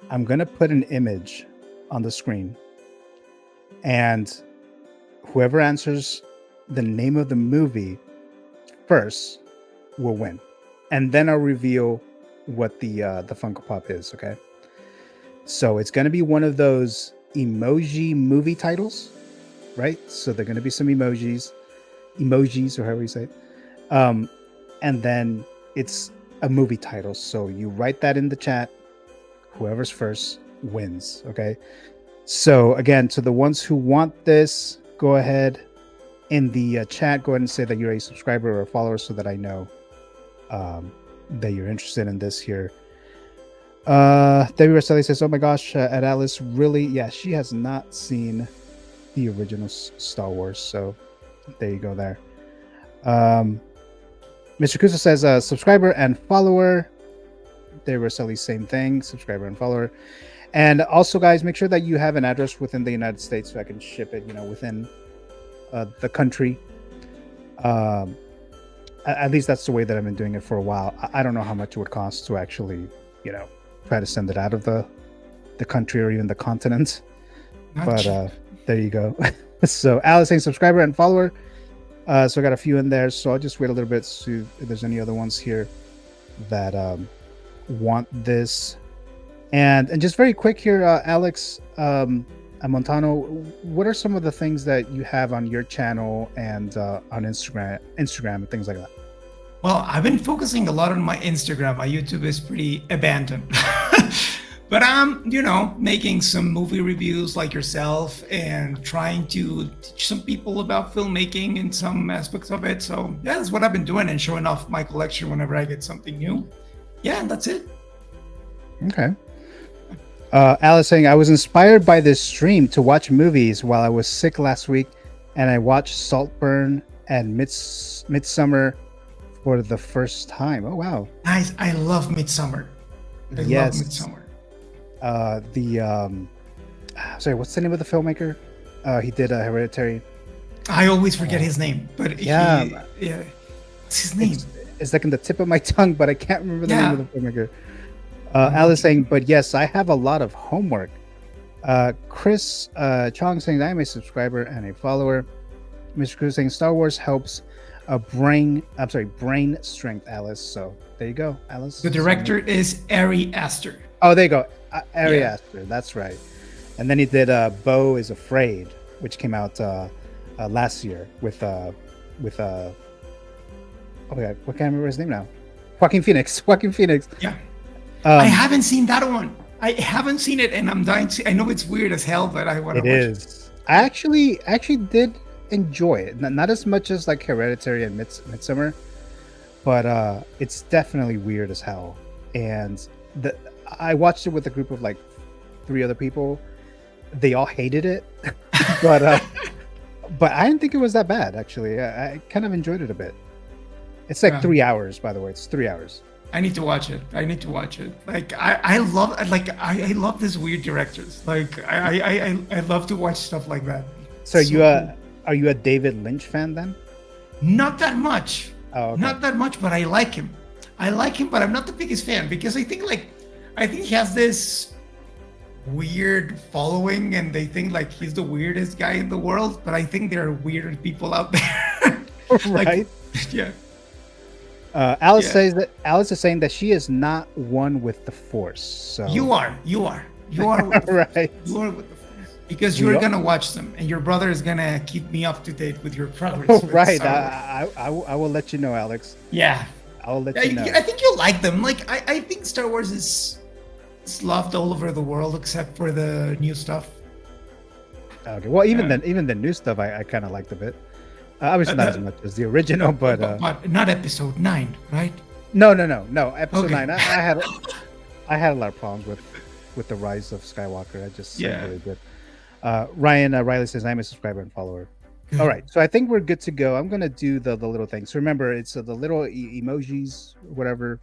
I'm gonna put an image on the screen, and whoever answers the name of the movie first will win, and then I'll reveal what the Funko Pop is. Okay, so it's gonna be one of those emoji movie titles, right? So they're gonna be some emojis, or however you say it, and then it's a movie title. So you write that in the chat. Whoever's first wins. Okay. So again, to the ones who want this, go ahead in the chat. Go ahead and say that you're a subscriber or a follower, so that I know that you're interested in this here. Debbie Rosselli says, "Oh my gosh, at Alice, really? Yeah, she has not seen the original Star Wars. So there you go. There." Mr. Kusa says, "Subscriber and follower." Debbie Rosselli, same thing. Subscriber and follower. And also, guys, make sure that you have an address within the United States so I can ship it, within the country. At least that's the way that I've been doing it for a while. I don't know how much it would cost to actually, try to send it out of the country or even the continent. But there you go. So Alice saying subscriber and follower. So I got a few in there. So I'll just wait a little bit to see if there's any other ones here that want this. And just very quick here, Alex Montano, what are some of the things that you have on your channel and on Instagram and things like that? Well, I've been focusing a lot on my Instagram. My YouTube is pretty abandoned. But I'm, making some movie reviews like yourself and trying to teach some people about filmmaking and some aspects of it. So yeah, that's what I've been doing, and showing off my collection whenever I get something new. Yeah, and that's it. Okay. Alice saying, I was inspired by this stream to watch movies while I was sick last week, and I watched Saltburn and Midsummer for the first time. Oh wow! Nice. I love Midsummer. I love Midsummer. Sorry, what's the name of the filmmaker? He did Hereditary. I always forget his name, but yeah, what's his name? It's like in the tip of my tongue, but I can't remember the name of the filmmaker. Alice saying, but yes, I have a lot of homework. Chris Chong saying, I am a subscriber and a follower. Mr. Cruz saying, Star Wars helps brain strength, Alice. So there you go, Alice. The director is Ari Aster. Oh, there you go. Ari Aster, that's right. And then he did Beau is Afraid, which came out last year with oh yeah, what can't I remember his name now? Joaquin Phoenix. Yeah. I haven't seen that one. I haven't seen it, and I'm dying to. I know it's weird as hell, but I want to watch it. I actually did enjoy it. Not as much as like Hereditary and Midsummer, but it's definitely weird as hell. And I watched it with a group of like 3 other people. They all hated it, but I didn't think it was that bad. Actually, I kind of enjoyed it a bit. It's like 3 hours, by the way. It's 3 hours. I need to watch it. Like I love these weird directors. Like I love to watch stuff like that. So are you a David Lynch fan then? Not that much. Oh, okay. Not that much, but I like him. But I'm not the biggest fan because I think he has this weird following, and they think like he's the weirdest guy in the world. But I think there are weirder people out there. Right? Yeah. Alice says that Alice is saying that she is not one with the Force. So you are with the right. You are with the Force because you're gonna watch them, and your brother is gonna keep me up to date with your progress. Right. I will let you know, Alex. Yeah. I'll let you know. I think you'll like them. Like I think Star Wars is loved all over the world except for the new stuff. Okay. Well, even the new stuff, I kind of liked a bit. Obviously not as much as the original, but not episode 9, right? No. Episode 9. I had a lot of problems with the rise of Skywalker. I just really good. Ryan Riley says I'm a subscriber and follower. All right, so I think we're good to go. I'm gonna do the little things. So remember, it's the little emojis, whatever,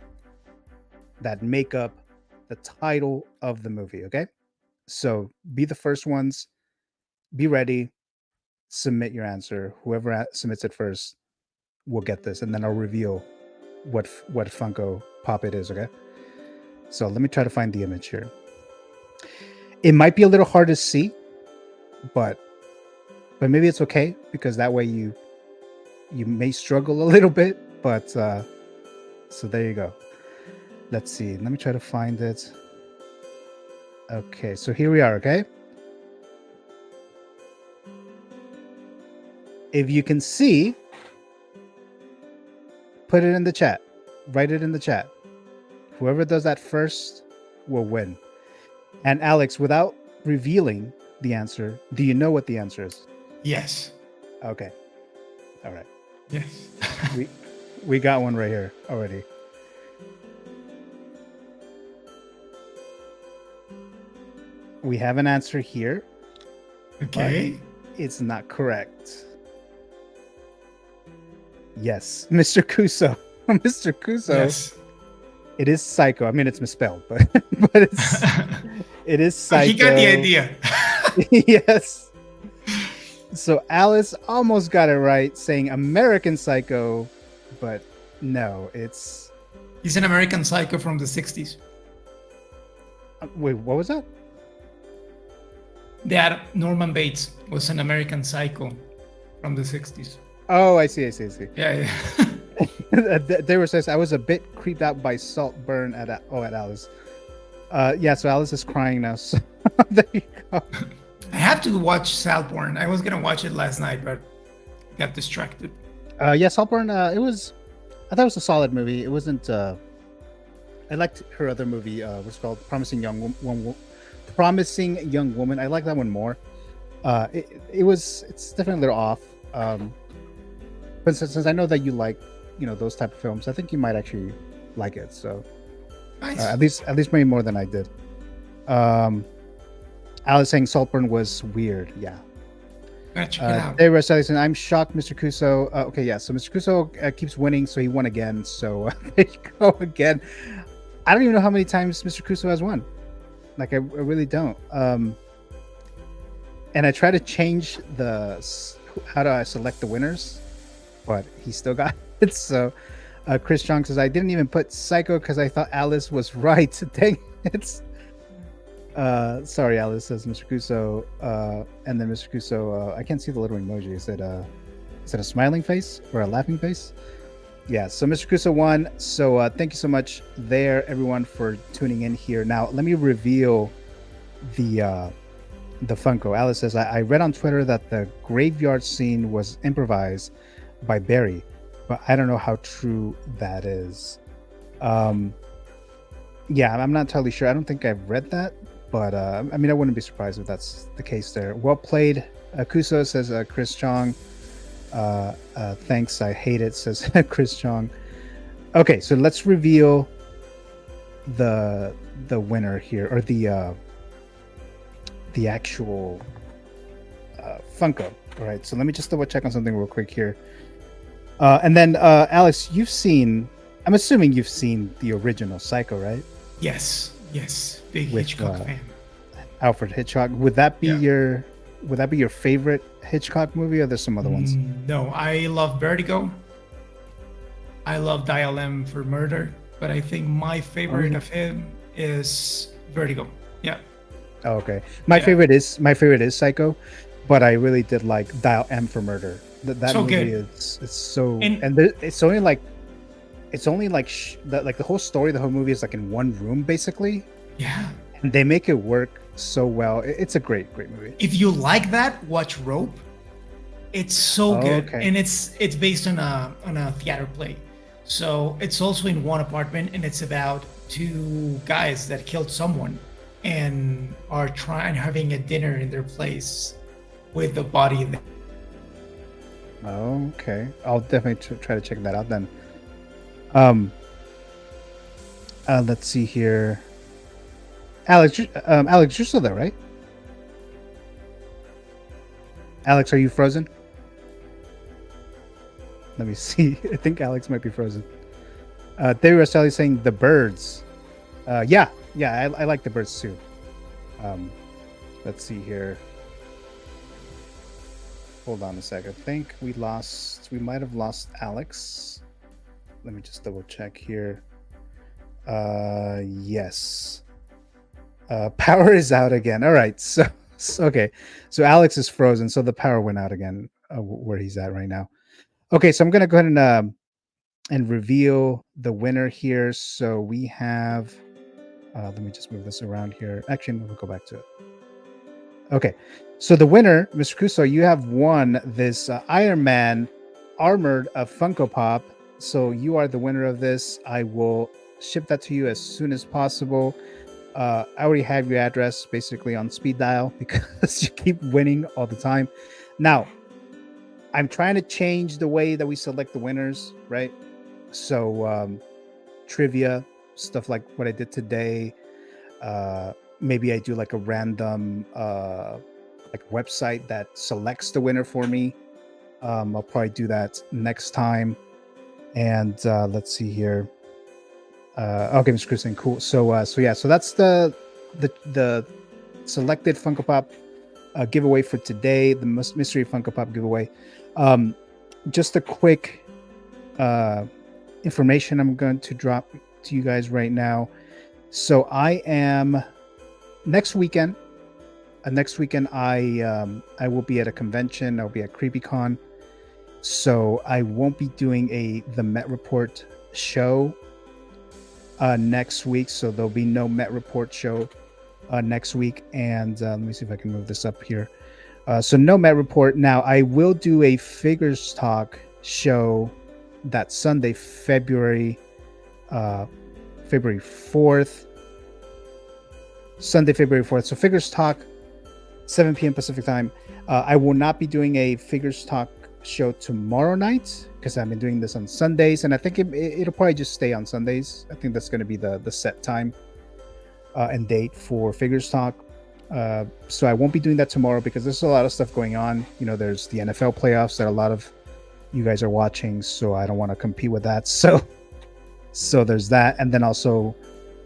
that make up the title of the movie. Okay, so be the first ones. Be ready. Submit your answer. Whoever submits it first will get this, and then I'll reveal what Funko Pop it is. Okay, so let me try to find the image here. It might be a little hard to see, but maybe it's okay because that way you may struggle a little bit. But so there you go. Let's see. Let me try to find it. Okay, so here we are. Okay. If you can see, put it in the chat. Write it in the chat. Whoever does that first will win. And Alex, without revealing the answer, do you know what the answer is? Yes. Okay. All right. Yes. we got one right here already. We have an answer here. Okay. It's not correct. Yes, Mr. Kuso. Mr. Kuso. Yes. It is Psycho. I mean, it's misspelled, but it is Psycho. He got the idea. Yes. So Alice almost got it right, saying American Psycho, but no, it's. He's an American Psycho from the 60s. Wait, what was that? That Norman Bates was an American Psycho from the 60s. Oh, I see. Yeah. They were saying I was a bit creeped out by Saltburn at Alice. Yeah, so Alice is crying now. So there you go. I have to watch Saltburn. I was gonna watch it last night, but got distracted. Yeah, Saltburn. I thought it was a solid movie. It wasn't. I liked her other movie. What's called Promising Young Woman. I like that one more. It's definitely a little off. But since I know that you like, those type of films, I think you might actually like it. So, Nice. at least maybe more than I did. Alice saying Saltburn was weird. Yeah. Gotta check it out. Dave Russ Ellison, I'm shocked, Mr. Kuso. Okay, yeah. So Mr. Kuso keeps winning, so he won again. So there you go again. I don't even know how many times Mr. Kuso has won. Like I really don't. And I try to change how do I select the winners, but he still got it. So Chris Strong says, I didn't even put Psycho because I thought Alice was right. Dang it. Sorry, Alice, says Mr. Kuso. And then Mr. Kuso, I can't see the little emoji. Is it a smiling face or a laughing face? Yeah, so Mr. Kuso won. So thank you so much there, everyone, for tuning in here. Now, let me reveal the Funko. Alice says, I read on Twitter that the graveyard scene was improvised by Barry, but I don't know how true that is. Yeah, I'm not totally sure. I don't think I've read that, but I mean, I wouldn't be surprised if that's the case there. Well played. Kuso, says Chris Chong. Thanks, I hate it, says Chris Chong. Okay, so let's reveal the winner here, or the actual Funko. All right, so let me just double check on something real quick here. And then Alex, I'm assuming you've seen the original Psycho, right? Yes. Big Hitchcock fan. Alfred Hitchcock. Would that be your favorite Hitchcock movie, or there's some other ones? No, I love Vertigo. I love Dial M for Murder, but I think my favorite of him is Vertigo. Yeah. Oh, okay. My favorite is Psycho, but I really did like Dial M for Murder. That so movie good. It's so it's only like the whole story, the whole movie is like in one room basically. Yeah. And they make it work so well. It's a great movie. If you like that, watch Rope. It's so good, okay. and it's based on a theater play. So it's also in one apartment, and it's about two guys that killed someone and are having a dinner in their place with the body in there. Oh, okay. I'll definitely try to check that out then. Let's see here. Alex, you're still there, right? Alex, are you frozen? Let me see. I think Alex might be frozen. David Rastelli saying The Birds. Yeah, I like The Birds too. Let's see here. Hold on a sec. I think we might have lost Alex. Let me just double check here. Yes. Power is out again. All right. So okay. So Alex is frozen. So the power went out again where he's at right now. Okay. So I'm going to go ahead and reveal the winner here. So we have, let me just move this around here. Actually, we'll go back to it. Okay. So the winner, Mr. Kuso, you have won this Iron Man Armored Funko Pop. So you are the winner of this. I will ship that to you as soon as possible. I already have your address basically on speed dial because you keep winning all the time. Now, I'm trying to change the way that we select the winners, right? So trivia, stuff like what I did today. Maybe I do like a random like website that selects the winner for me. I'll probably do that next time. And let's see here. Okay, Mr. Kristen, cool. So yeah, so that's the selected Funko Pop giveaway for today, the mystery Funko Pop giveaway. Just a quick information I'm going to drop to you guys right now. So I am next weekend. I will be at a convention. I'll be at CreepyCon. So I won't be doing the Met Report show next week. So there'll be no Met Report show next week. And let me see if I can move this up here. So no Met Report. Now I will do a Figures Talk show that Sunday, February 4th. Sunday, February 4th. So Figures Talk, 7 p.m. Pacific time. I will not be doing a Figures Talk show tomorrow night because I've been doing this on Sundays, and I think it'll probably just stay on Sundays. I think that's going to be the set time and date for Figures Talk. So I won't be doing that tomorrow because there's a lot of stuff going on. You know, there's the NFL playoffs that a lot of you guys are watching, so I don't want to compete with that. So there's that, and then also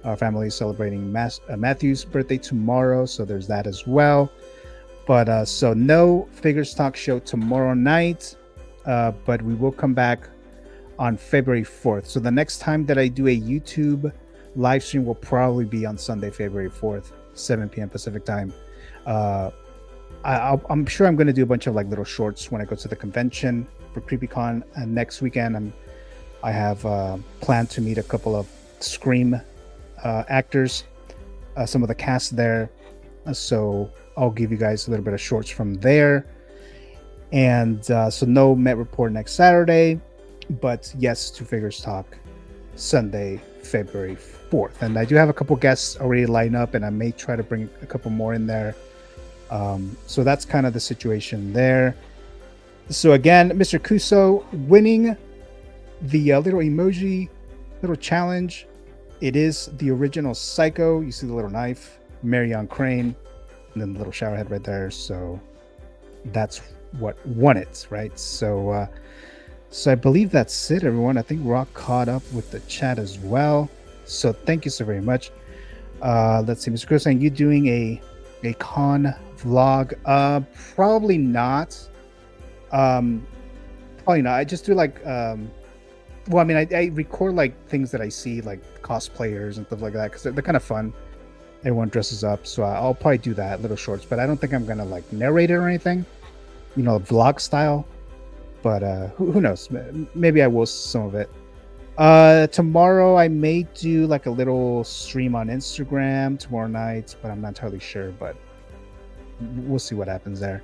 our family is celebrating Matthew's birthday tomorrow, so there's that as well. But so no Figures Talk show tomorrow night, but we will come back on February 4th. So the next time that I do a YouTube live stream will probably be on Sunday, February 4th, 7 p.m. Pacific time. I'm sure I'm going to do a bunch of like little shorts when I go to the convention for CreepyCon, and next weekend I have planned to meet a couple of Scream actors, some of the cast there. So I'll give you guys a little bit of shorts from there. And so no Met Report next Saturday, but yes to Figures Talk Sunday, February 4th. And I do have a couple guests already lined up, and I may try to bring a couple more in there. So that's kind of the situation there. So again, Mr. Kuso winning the little emoji, little challenge. It is the original Psycho. You see the little knife, Marion Crane, and then the little shower head right there. So that's what won it, right? So I believe that's it, everyone. I think we're all caught up with the chat as well. So thank you so very much. Let's see, Mr. Chris saying, you doing a con vlog? Probably not. Probably not. I just do like well, I mean, I record like things that I see, like cosplayers and stuff like that, because they're kind of fun. Everyone dresses up, so I'll probably do that, little shorts. But I don't think I'm gonna like narrate it or anything, you know, vlog style. But who knows? Maybe I will some of it. Tomorrow I may do like a little stream on Instagram tomorrow night, but I'm not entirely sure. But we'll see what happens there.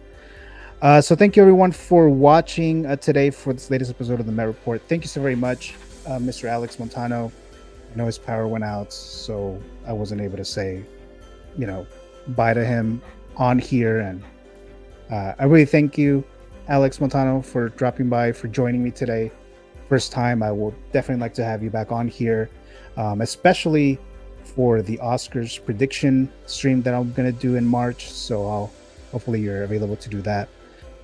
So thank you everyone for watching today for this latest episode of the Met Report. Thank you so very much, Mr. Alex Montano. I know his power went out, so I wasn't able to say, you know, bye to him on here. And I really thank you, Alex Montano, for dropping by, for joining me today. First time. I will definitely like to have you back on here, especially for the Oscars prediction stream that I'm going to do in March. So hopefully you're available to do that.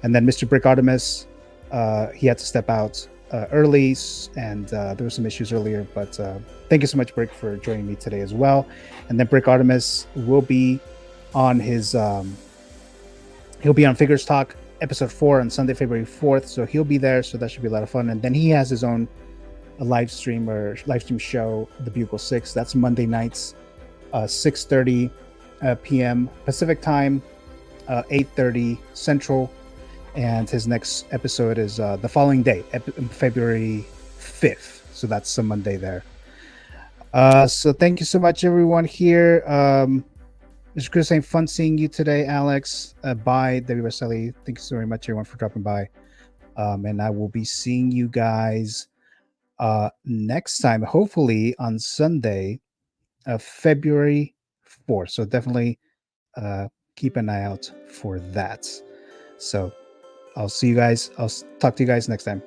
And then Mr. Brick Artemis, he had to step out early, and there were some issues earlier. But thank you so much, Brick, for joining me today as well. And then Brick Artemis will be on his he'll be on Figures Talk episode 4 on Sunday, February 4th. So he'll be there. So that should be a lot of fun. And then he has his own live stream show, The Bugle 6. That's Monday nights, 6:30 p.m. Pacific time, 8:30 Central. And his next episode is the following day, February 5th. So that's some Monday there. So thank you so much, everyone here. Mr. Chris saying, fun seeing you today, Alex. Bye, Debbie Vaselli. Thank you so very much, everyone, for dropping by. And I will be seeing you guys next time, hopefully on Sunday, February 4th. So definitely keep an eye out for that. So I'll see you guys. I'll talk to you guys next time.